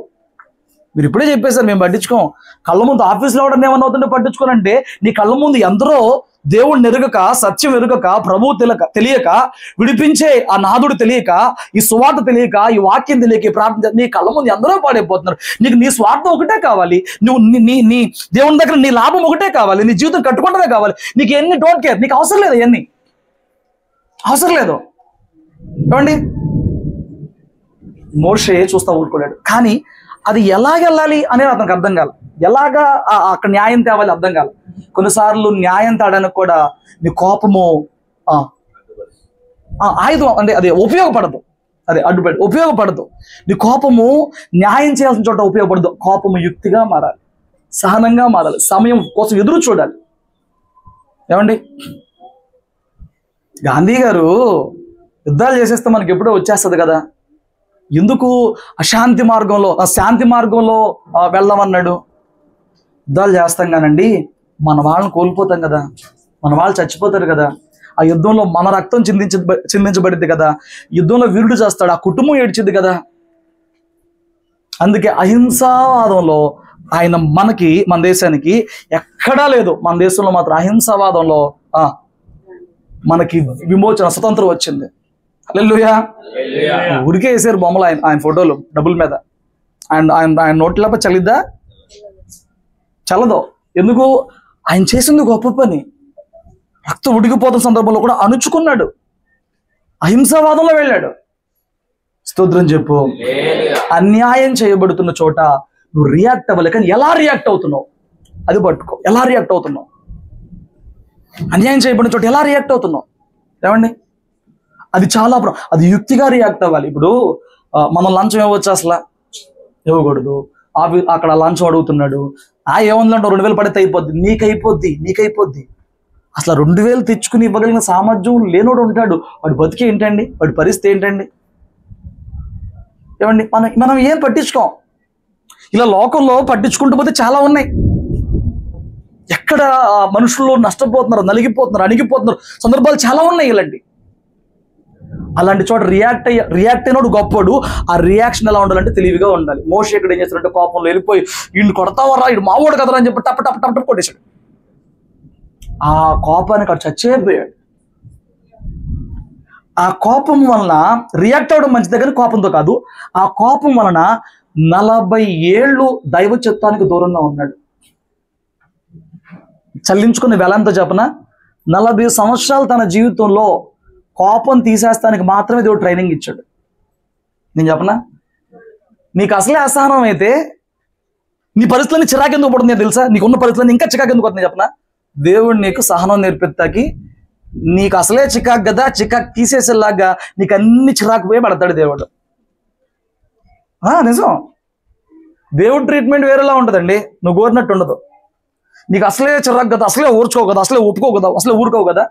మీరు ఇప్పుడే చెప్పేశారు, మేము పట్టించుకోం. కళ్ళ ముందు ఆఫీస్లో అవడం ఏమన్నా అవుతుంటే పట్టించుకోనంటే, నీ కళ్ళ ముందు ఎందరో దేవుడిని ఎరుగక, సత్యం ఎరుగక, ప్రభువు తెలియక, విడిపించే ఆ నాదుడు తెలియక, ఈ సువార్త తెలియక, ఈ వాక్యం తెలియక ప్రార్థన, నీ కళ్ళ ముందు ఎందరో పాడైపోతున్నారు. నీకు నీ స్వార్థం ఒకటే కావాలి, నువ్వు నీ దేవుని దగ్గర నీ లాభం ఒకటే కావాలి, నీ జీవితం కట్టుకుంటమే కావాలి. నీకు ఎన్ని డోంట్ కేర్, నీకు అవసరం లేదు, ఎన్ని అవసరం లేదు. ఏమండి, మోషే చూస్తా ఊరుకోలేడు. కానీ అది ఎలాగెళ్ళాలి అనేది అతనికి అర్థం కాదు. ఎలాగా అక్కడ న్యాయం తేవాలి అర్థం కాదు. కొన్నిసార్లు న్యాయం తేడానికి కూడా నీ కోపము ఆయుధం, అంటే అది ఉపయోగపడదు, ఉపయోగపడదు. నీ కోపము న్యాయం చేయాల్సిన చోట ఉపయోగపడదు. కోపము యుక్తిగా మారాలి, సహనంగా మారాలి, సమయం కోసం ఎదురు చూడాలి. ఏమండి, గాంధీ గారు యుద్ధాలు చేసేస్తే మనకి ఎప్పుడో వచ్చేస్తుంది కదా. ఎందుకు అశాంతి మార్గంలో శాంతి మార్గంలో వెళ్ళమన్నాడు? యుద్ధాలు చేస్తాం కానండి, మన వాళ్ళని కోల్పోతాం కదా, మన వాళ్ళు చచ్చిపోతారు కదా, ఆ యుద్ధంలో మన రక్తం చిందించబడింది కదా, యుద్ధంలో వీరుడు చేస్తాడు, ఆ కుటుంబం ఏడ్చింది కదా. అందుకే అహింసావాదంలో ఆయన మన దేశానికి ఎక్కడా లేదు. మన దేశంలో మాత్రం అహింసావాదంలో మనకి విమోచన, స్వతంత్రం వచ్చింది. హల్లెలూయా. ఊరికే వేసారు బొమ్మలు ఆయన ఫోటోలు డబ్బుల మీద. ఆయన నోట్లప చలిద్దా? చల్లదు. ఎందుకు? ఆయన చేసింది గొప్ప పని. రక్తం ఉడికిపోతున్న సందర్భంలో కూడా అణుచుకున్నాడు, అహింసావాదంలో వెళ్ళాడు. స్తోత్రం చెప్పు. అన్యాయం చేయబడుతున్న చోట నువ్వు రియాక్ట్ అవ్వాలి, కానీ ఎలా రియాక్ట్ అవుతున్నావు అది పట్టుకో. ఎలా రియాక్ట్ అవుతున్నావు? అన్యాయం చేయబడిన చోట ఎలా రియాక్ట్ అవుతున్నావు? ఏమండి, అది చాలా అది యుక్తిగా రియాక్ట్ అవ్వాలి. ఇప్పుడు మనం లంచం ఇవ్వచ్చు, అసలు ఇవ్వకూడదు. అక్కడ లంచం అడుగుతున్నాడు, ఏముందంటే 2000 పడితే అయిపోద్ది, నీకైపోద్ది. అసలు 2000 తెచ్చుకుని ఇవ్వగలిగిన సామర్థ్యం లేనోడు ఉంటాడు. వాడి బతికి ఏంటండి? వాడి పరిస్థితి ఏంటండి? ఏమండి, మనం ఏం పట్టించుకోం. ఇలా లోకంలో పట్టించుకుంటూ పోతే చాలా ఉన్నాయి. ఎక్కడ మనుషులు నష్టపోతున్నారు, నలిగిపోతున్నారు, అణిగిపోతున్నారు సందర్భాలు చాలా ఉన్నాయి. అలాంటి చోట రియాక్ట్ అయినోడు గొప్పడు. ఆ రియాక్షన్ ఎలా ఉండాలంటే తెలివిగా ఉండాలి. మోషే ఇక్కడ ఏం చేస్తాడంటే కోపంలో వెళ్ళిపోయి, ఈయన కొడతావరా, ఇడు మావోడు కదరా అని చెప్పి టప్ టప్ టప్ టప్ కొట్టేశాడు. ఆ కోపానికి అక్కడ చచ్చేపోయాడు. ఆ కోపం వలన రియాక్ట్ అవ్వడం మంచిదే కానీ కోపంతో కాదు. ఆ కోపం వలన 40 ఏళ్ళు దైవ చిత్తానికి దూరంగా ఉన్నాడు. చల్లించుకున్న వెలంతా చెప్పన 40 సంవత్సరాలు తన జీవితంలో కోపం తీసేస్తానికి మాత్రమే దేవుడు ట్రైనింగ్ ఇచ్చాడు. నేను చెప్పనా, నీకు అసలే అసహనం అయితే నీ పరిస్థితులన్నీ చిరాకెందుకు పడుతుంది తెలుసా? నీకున్న పరిస్థితులన్నీ ఇంకా చికాకెందుకు పడుతుంది చెప్పనా? దేవుడు నీకు సహనం నేర్పిస్తాకి, నీకు అసలే చికాకు కదా, చికాకు తీసేసేలాగా నీకు అన్ని చిరాకు పోయి పడతాడు దేవుడు. నిజం. దేవుడు ట్రీట్మెంట్ వేరేలా ఉంటుందండి, నువ్వు కోరినట్టు ఉండదు. నీకు అసలే చిరాకు కదా, అసలే ఓర్చుకోవు కదా, అసలే ఒప్పుకోవు కదా, అసలే ఊరుకోవు కదా,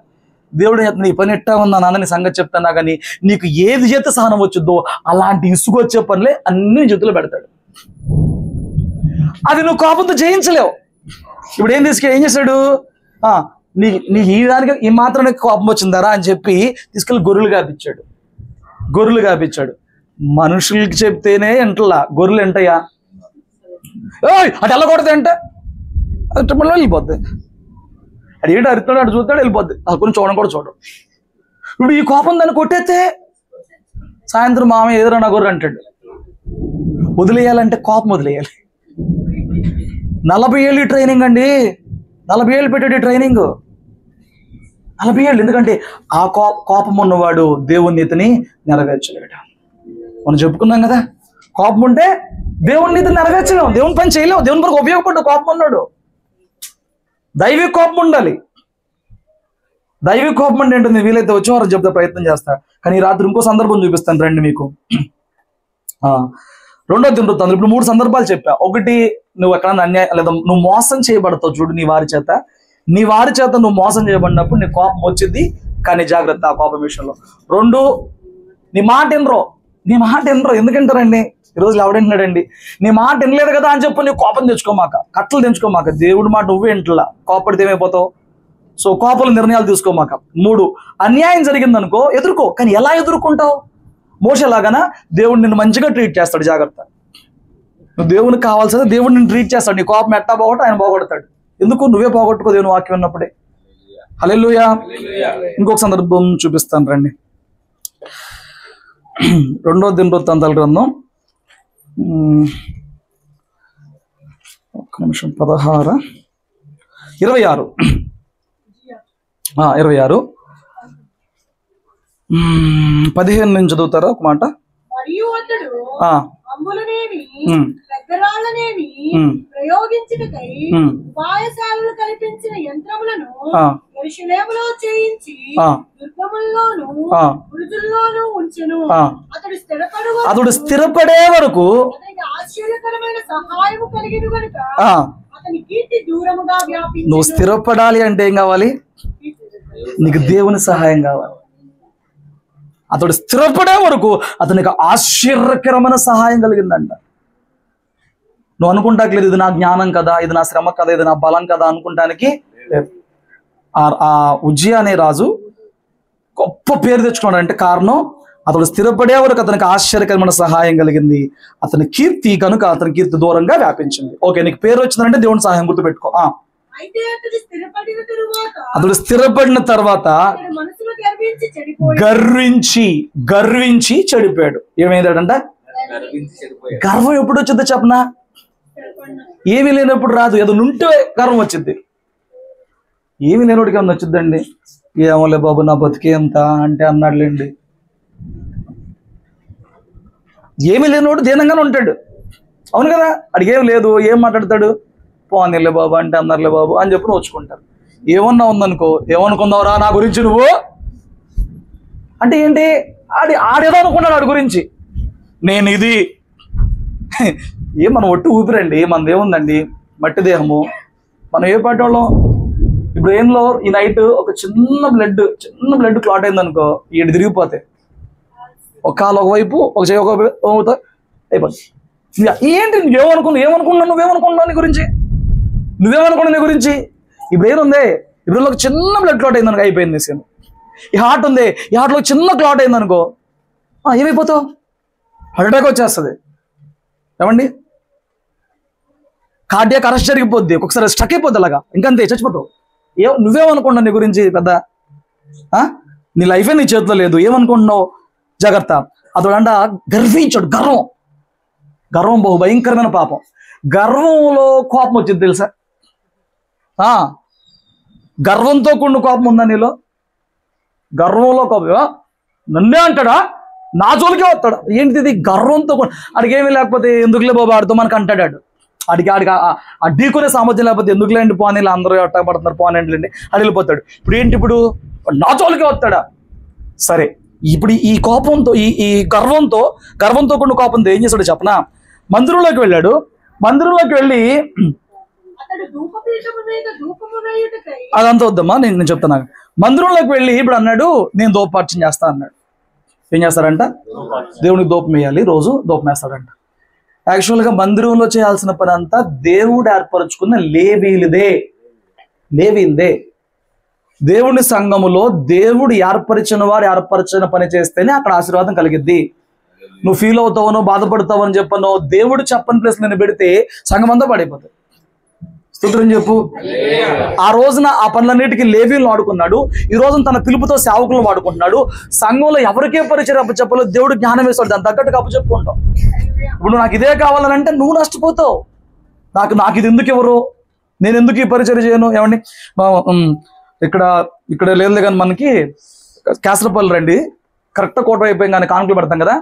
దేవుడు నీ పని ఎట్టా ఉందా నాన్న, నీ సంగతి చెప్తానా, కానీ నీకు ఏది చేస్తే సహనం వచ్చుద్దో అలాంటి ఇసుగు వచ్చే పనులే అన్ని చేతులు పెడతాడు. అది నువ్వు కోపంతో జయించలేవు. ఇప్పుడు ఏం చేశాడు? నీ ఈ దానికి ఈ మాత్రం కోపం వచ్చిందారా అని చెప్పి తీసుకెళ్ళి గొర్రెలు కాపించాడు. మనుషులకి చెప్తేనే ఎంటలా, గొర్రెలు ఎంటయ్యా, అటు వెళ్ళకూడదు అంటే అది వెళ్ళిపోద్ది. అది ఏంటి అరుతున్నాడు, అటు చూస్తాడు, వెళ్ళిపోద్ది. అక్కడ చూడడం కూడా చూడడం. ఇప్పుడు ఈ కోపం దాన్ని కొట్టేస్తే సాయంత్రం మామయ్య ఎదురు నా గొర్రె అంటాడు. వదిలేయాలంటే కోపం వదిలేయాలి. 40 ఏళ్ళు ట్రైనింగ్ అండి, 40 ఏళ్ళు పెట్టాడు ట్రైనింగ్. 40 ఏళ్ళు. ఎందుకంటే ఆ కోపం ఉన్నవాడు దేవుని నీతిని నెరవేర్చలేడు. మనం చెప్పుకున్నాం కదా, కోపం ఉంటే దేవుని నీతిని నెరవేర్చలేము, దేవుని పని చేయలేము, దేవుని పనికి ఉపయోగపడ్డ కోపం ఉన్నాడు. దైవిక కోపం ఉండాలి. దైవిక కోపం అంటే ఏంటో వీలైతే వచ్చే వారు చెప్తే ప్రయత్నం చేస్తా, కానీ ఈ రాత్రి ఇంకో సందర్భం చూపిస్తాను రండి మీకు. 2వ దినవృత్తాంతం. ఇప్పుడు 3 సందర్భాలు చెప్పా. ఒకటి, నువ్వు ఎక్కడన్నా అన్యాయం లేదా నువ్వు మోసం చేయబడతావు చూడు నీ వారి చేత నువ్వు మోసం చేయబడినప్పుడు నీ కోపం వచ్చింది, కానీ జాగ్రత్త ఆ కోపం విషయంలో. 2, నీ మాట వినరు. ఎందుకంటారండి ఈరోజు ఎవడంటున్నాడండి? నీ మాట వినలేదు కదా అని చెప్పి నీకు కోపం తెచ్చుకోమాక, కట్టలు తెంచుకోమాక. దేవుడి మాట నువ్వే వింటలా, కోపడితే ఏమైపోతావు? సో కోపంలో నిర్ణయాలు తీసుకోమాక. 3, అన్యాయం జరిగిందనుకో ఎదుర్కో, కానీ ఎలా ఎదుర్కొంటావు? మోషేలాగానా? దేవుడు నిన్ను మంచిగా ట్రీట్ చేస్తాడు. జాగ్రత్త. నువ్వు దేవునికి కావాల్సిందే, దేవుడు నిన్ను ట్రీట్ చేస్తాడు. నీ కోపం ఎట్టా పోగొట్టు ఆయన పోగొడతాడు. ఎందుకు? నువ్వే పోగొట్టుకో దేవుని వాక్యం ఉన్నప్పుడే. హల్లెలూయా. ఇంకొక సందర్భం చూపిస్తాను రండి. 2వ దినవృత్తాంతాల గ్రంథం 26 15 నుంచి చదువుతారా ఒక మాట? మరియు అతడు అంబులనేమి పెద్దరాళ్ళనేమి ప్రయోగించుటకై ఉపాయశాలను కల్పించిన యంత్రములను యెరూషలేములో చేయించి దుర్గముల్లోను బురుజుల్లోను ఉంచెను. అతడు స్థిరపడే వరకు అతనికి ఆశ్చర్యకరమైన సహాయము కలిగిన కనుక అతని కీర్తి దూరముగా వ్యాపించెను. నువ్వు స్థిరపడాలి అంటే ఏం కావాలి? నీకు దేవుని సహాయం కావాలి. అతడు స్థిరపడే వరకు అతనికి ఆశ్చర్యకరమైన సహాయం కలిగిందంట. నువ్వు అనుకుంటాట్లేదు ఇది నా జ్ఞానం కదా, ఇది నా శ్రమ కదా, ఇది నా బలం కదా అనుకుంటానికి లేదు. ఆ ఉజ్జియా అనే రాజు గొప్ప పేరు తెచ్చుకున్నాడు అంటే కారణం అతడు స్థిరపడే వరకు అతనికి ఆశ్చర్యకరమైన సహాయం కలిగింది. అతని కీర్తి కనుక అతని కీర్తి దూరంగా వ్యాపించింది. ఓకే, నీకు పేరు వచ్చిందంటే దేవుని సహాయం గుర్తుపెట్టుకో. అతడు స్థిరపడిన తర్వాత గర్వించి చెడిపోయాడు. ఏమైందంట? గర్వం ఎప్పుడు వచ్చిందో చెప్పనా? ఏమీ లేనప్పుడు రాదు, ఏదో నుంటే గర్వం వచ్చింది. ఏమి లేనోడికి ఏమన్నా వచ్చిందండి? ఏమోలే బాబు నా బతికే ఎంత అంటే అన్నాడులేండి. ఏమీ లేనోడు దీనంగానే ఉంటాడు, అవును కదా? అడిగేం లేదు, ఏం మాట్లాడతాడు? పోనీలే బాబు అంటే అన్నారులే బాబు అని చెప్పి నోచుకుంటారు. ఏమన్నా ఉందనుకో, ఏమనుకుందావురా నా గురించి నువ్వు అంటే ఏంటి? ఆడేదో అనుకున్నాడు ఆడి గురించి. నేను ఇది మన ఒట్టు ఊపిరండి, మనది ఏముందండి, మట్టి దేహము. మనం ఏ పాటి వాళ్ళం? ఇప్పుడు ఏంలో ఈ నైట్ ఒక చిన్న బ్లడ్ క్లాట్ అయిందనుకో, ఈడు తిరిగిపోతాయి. ఒక కాలు ఒకవైపు, ఒక చేయి ఒకవైపు అయిపోతుంది. ఏంటి నువ్వేమనుకున్నావు నీ గురించి? నీ గురించి ఇప్పుడు ఏముంది? ఇప్పుడు ఒక చిన్న బ్లడ్ క్లాట్ అయిందనుకో, అయిపోయింది సీన్. ఈ హార్ట్ ఉంది, ఈ హార్ట్లో చిన్న క్లాట్ అయిందనుకో ఏమైపోతావు? హార్ట్ అటాక్ వచ్చేస్తుంది. ఏమండి? కార్డియాక్ అరెస్ట్ జరిగిపోద్ది, ఒకసారి స్టక్ అయిపోద్ది, అలాగా ఇంకంతే చచ్చిపోతావు. నువ్వేమనుకున్నావు నీ గురించి? పెద్ద నీ లైఫే నీ చేతిలో లేదు, ఏమనుకుంటున్నావు? జాగ్రత్త. అతడంట గర్వించాడు. గర్వం బహు భయంకరమైన పాపం. గర్వంలో కోపం వచ్చింది తెలుసా? గర్వంతో కూడిన కోపం ఉందా నీలో? గర్వంలో కోపం. నన్నే అంటాడా, నా జోలికే వస్తాడు. ఏంటిది? గర్వంతో అడిగేమీ లేకపోతే ఎందుకులే బాబు ఆడితో మనకు అంటాడు. ఆడికి ఆ ఢీకొనే సామర్థ్యం లేకపోతే ఎందుకులేండి పోనీలు, అందరూ అట్టపడుతున్నారు పోనేంటిలేండి అని వెళ్ళిపోతాడు. ఇప్పుడు ఏంటి? ఇప్పుడు నా జోలికే వస్తాడా? సరే, ఇప్పుడు ఈ కోపంతో ఈ గర్వంతో కూడిన కోపంతో ఏం చేశాడు చెప్పనా? మందిరంలోకి వెళ్ళాడు. మందిరంలోకి వెళ్ళి అదంతా వద్దమ్మా, నేను చెప్తాను. మందిరంలోకి వెళ్ళి ఇప్పుడు అన్నాడు నేను ధూపపార్చన చేస్తా అన్నాడు. ఏం చేస్తాడంట? దేవునికి ధూపం వేయాలి, రోజు ధూపం వేస్తాడంట. యాక్చువల్గా మందిరంలో చేయాల్సిన పని అంతా దేవుడు ఏర్పరచుకున్న లేవీలదే. దేవుని సంఘములో దేవుడు ఏర్పరిచిన పని చేస్తేనే అక్కడ ఆశీర్వాదం కలిగిద్ది. నువ్వు ఫీల్ అవుతావు, నువ్వు బాధపడతావు అని చెప్పను, దేవుడు చెప్పని ప్లేస్ నేను పెడితే సంఘం అంతా పడైపోతుంది. స్తోత్రం చెప్పు. ఆ రోజున ఆ పనులన్నిటికీ లేవీలను వాడుకున్నాడు. ఈ రోజున తన పిలుపుతో సేవకులను వాడుకుంటున్నాడు. సంఘంలో ఎవరికే పరిచయం అప్పచెప్పలో దేవుడు జ్ఞానం వేస్తాడు, దాని తగ్గట్టుగా అప్పచెప్పుకుంటావు. ఇప్పుడు నాకు ఇదే కావాలనంటే నువ్వు నష్టపోతావు. నాకు ఇది ఎందుకు ఎవరు, నేను ఎందుకు ఈ పరిచయం చేయను? ఏమండి, ఇక్కడ లేదు కానీ మనకి కేసరపల్లి రండి, కరెక్ట్గా కోట అయిపోయి కానీ కానుకలు పెడతాం కదా,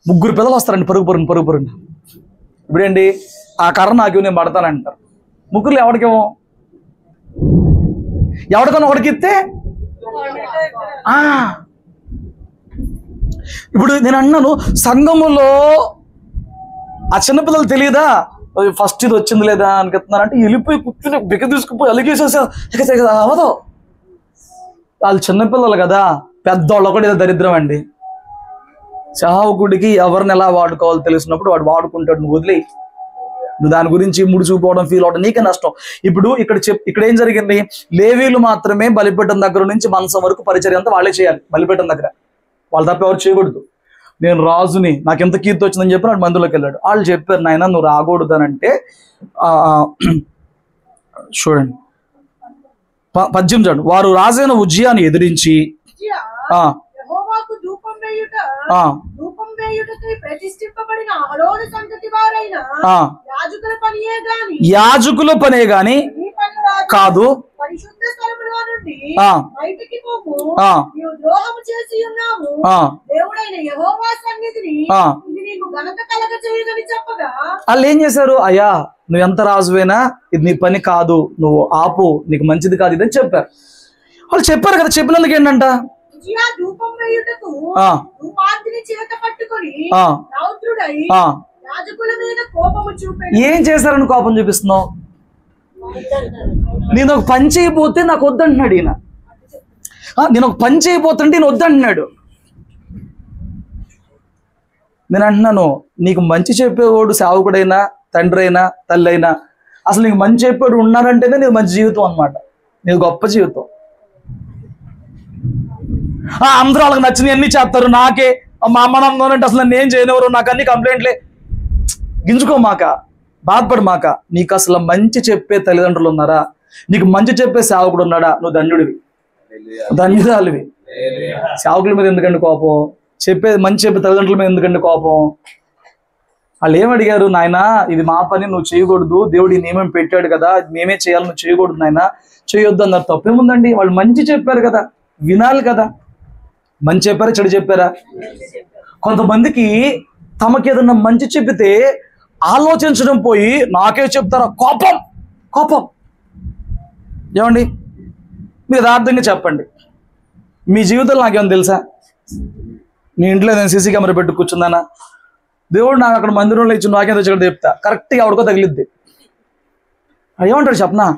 3 పిల్లలు వస్తారండి పరుగు. ఇప్పుడేంటి? ఆ కర్ర నాకు నేను పడతానంటారు. 3 ఎవరికేమో, ఎవరికన్నా ఒకడికి ఇస్తే ఇప్పుడు నేను అన్నాను సంఘములో ఆ చిన్నపిల్లలు తెలియదా ఫస్ట్ ఇది వచ్చింది లేదా అనుకుంటున్నారంటే వెళ్ళిపోయి కూర్చుని బిగ తీసుకుపోయి అలిగేసేసా అవదు. వాళ్ళు చిన్నపిల్లలు కదా, పెద్దవాళ్ళు ఒకటి దరిద్రం అండి. సేవకుడికి ఎవరిని ఎలా వాడుకోవాలో తెలిసినప్పుడు వాడు వాడుకుంటాడు, నువ్వు వదిలే. నువ్వు దాని గురించి ముడిచిపోవడం, ఫీల్ అవడం నీకే నష్టం. ఇప్పుడు ఇక్కడ ఏం జరిగింది? లేవీలు మాత్రమే బలిపీఠం దగ్గర నుంచి మంచం వరకు పరిచర్య అంతా వాళ్ళే చేయాలి. బలిపీఠం దగ్గర వాళ్ళు తప్ప ఎవరు చేయకూడదు. నేను రాజుని, నాకు ఎంత కీర్తి వచ్చిందని చెప్పి వాడు మందులోకి వెళ్ళాడు. వాళ్ళు చెప్పారు నాయన నువ్వు రాకూడదు అని అంటే చూడండి 18 చూడండి. వారు రాజైన ఉజ్జియాని ఎదిరించి యాజకుల పనే గాని కాదు, వాళ్ళు ఏం చేశారు? అయ్యా నువ్వు ఎంత రాజువైనా ఇది నీ పని కాదు, నువ్వు ఆపు, నీకు మంచిది కాదు ఇదని చెప్పారు. వాళ్ళు చెప్పారు కదా, చెప్పినందుకు ఏంటంట ఏం చేశారని కోపం చూపిస్తున్నావు? నేను ఒక పని చేయబోతే నాకు వద్దంటున్నాడు ఈయన. నేను ఒక పని చేయబోతుంటే నేను వద్దంటున్నాడు. నేను అంటున్నాను, నీకు మంచి చెప్పేవాడు సేవకుడైనా, తండ్రి అయినా, తల్లి అయినా, అసలు నీకు మంచి చెప్పేవాడు ఉన్నాడంటేనే నీకు మంచి జీవితం అనమాట, నీకు గొప్ప జీవితం. అందరూ వాళ్ళకి నచ్చినవి అన్నీ చేస్తారు, నాకే మా అమ్మ నమ్మనంటే అసలు నన్ను ఏం చేయనివ్వరు, నాకు అన్ని కంప్లైంట్లే. గింజుకోమాక, బాధపడమాక. నీకు అసలు మంచి చెప్పే తల్లిదండ్రులు ఉన్నారా? నీకు మంచి చెప్పే సేవకుడు ఉన్నాడా? నువ్వు ధన్యుడివి, ధన్యురాలివి. సేవకుల మీద ఎందుకండి కోపం? మంచి చెప్పే తల్లిదండ్రుల మీద ఎందుకండి కోపం? వాళ్ళు ఏమడిగారు? నాయనా ఇది మా పని, నువ్వు చేయకూడదు, దేవుడు ఈ నియమం పెట్టాడు కదా, మేమే చేయాలి, నువ్వు చేయకూడదు నాయనా, చేయొద్దు అన్నారు. తప్పేముందండి? వాళ్ళు మంచి చెప్పారు కదా, వినాలి కదా. మంచి చెప్పారా, చెడు చెప్పారా? కొంతమందికి తమకి ఏదన్నా మంచి చెప్పితే ఆలోచించడం పోయి నాకే చెప్తారా, కోపం కోపం. ఏమండి, మీరు యథార్థంగా చెప్పండి, మీ జీవితంలో నాకేమన్నా తెలుసా? మీ ఇంట్లో నేను సీసీ కెమెరా పెట్టి కూర్చుందానా? దేవుడు నాకు అక్కడ మందిరంలో ఇచ్చి నాకేం తెచ్చి చెప్తా, కరెక్ట్గా ఎవరికో తగిలిద్ది. ఏమంటాడు చెప్పనా?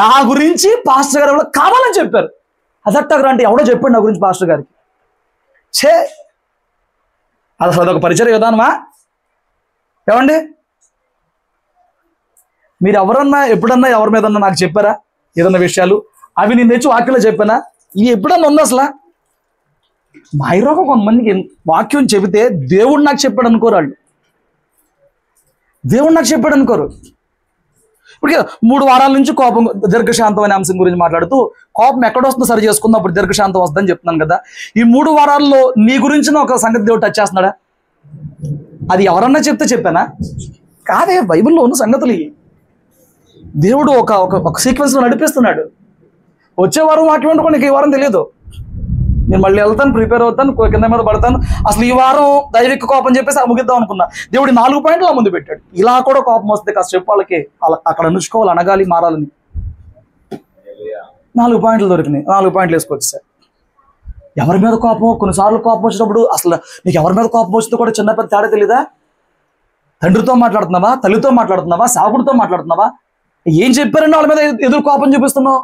నా గురించి పాస్టర్ గారు ఎవరో కావాలని చెప్పారు. అదట్టగర అంటే ఎవడో చెప్పాడు నా గురించి పాస్టర్ గారికి. అది అసలు అదొక పరిచయ విధానమా? ఏమండి, మీరు ఎవరన్నా ఎప్పుడన్నా ఎవరి మీదన్నా నాకు చెప్పారా ఏదన్నా విషయాలు? అవి నేను తెచ్చి వాక్యంలో చెప్పానా? ఇది ఎప్పుడన్నా ఉందా అసలు? మాయరోగం కొంతమందికి వాక్యం చెబితే దేవుడు నాకు చెప్పాడు అనుకోరు వాళ్ళు, దేవుడు నాకు చెప్పాడు అనుకోరు. ఇప్పుడు 3 వారాల నుంచి కోపం, దీర్ఘశాంతం అనే అంశం గురించి మాట్లాడుతూ కోపం ఎక్కడ వస్తుందో సరి చేసుకుందాం, అప్పుడు దీర్ఘశాంతం వస్తుందని చెప్తున్నాను కదా. ఈ 3 వారాల్లో నీ గురించి ఒక సంగతి దేవుడు టచ్ చేస్తున్నాడా? అది ఎవరన్నా చెప్తే చెప్పానా? కాదే, బైబిల్లో ఉన్న సంగతులు. దేవుడు ఒక సీక్వెన్స్లో నడిపిస్తున్నాడు. వచ్చే వారం వాక్యం అనుకో, నీకు ఈ వారం తెలియదు, నేను మళ్ళీ వెళ్తాను, ప్రిపేర్ అవుతాను, కింద మీద పడతాను. అసలు ఈ వారం దైవిక కోపం చెప్పేసి ముగిద్దాం అనుకున్నా. దేవుడు 4 పాయింట్లు ముందు పెట్టాడు. ఇలా కూడా కోపం వస్తే కాస్త చెప్పు వాళ్ళకి, అక్కడ అనుచుకోవాలి, అనగాలి, మారాలని. 4 పాయింట్లు దొరికినాయి, 4 పాయింట్లు వేసుకోవచ్చు సార్. ఎవరి మీద కోపం? కొన్నిసార్లు కోపం వచ్చినప్పుడు అసలు నీకు ఎవరి మీద కోపం వచ్చిందో కూడా చిన్న పెద్ద తేడా తెలీదా? తండ్రితో మాట్లాడుతున్నావా, తల్లితో మాట్లాడుతున్నావా, సాకుడితో మాట్లాడుతున్నావా? ఏం చెప్పారని వాళ్ళ మీద ఎదురు కోపం చూపిస్తున్నావు?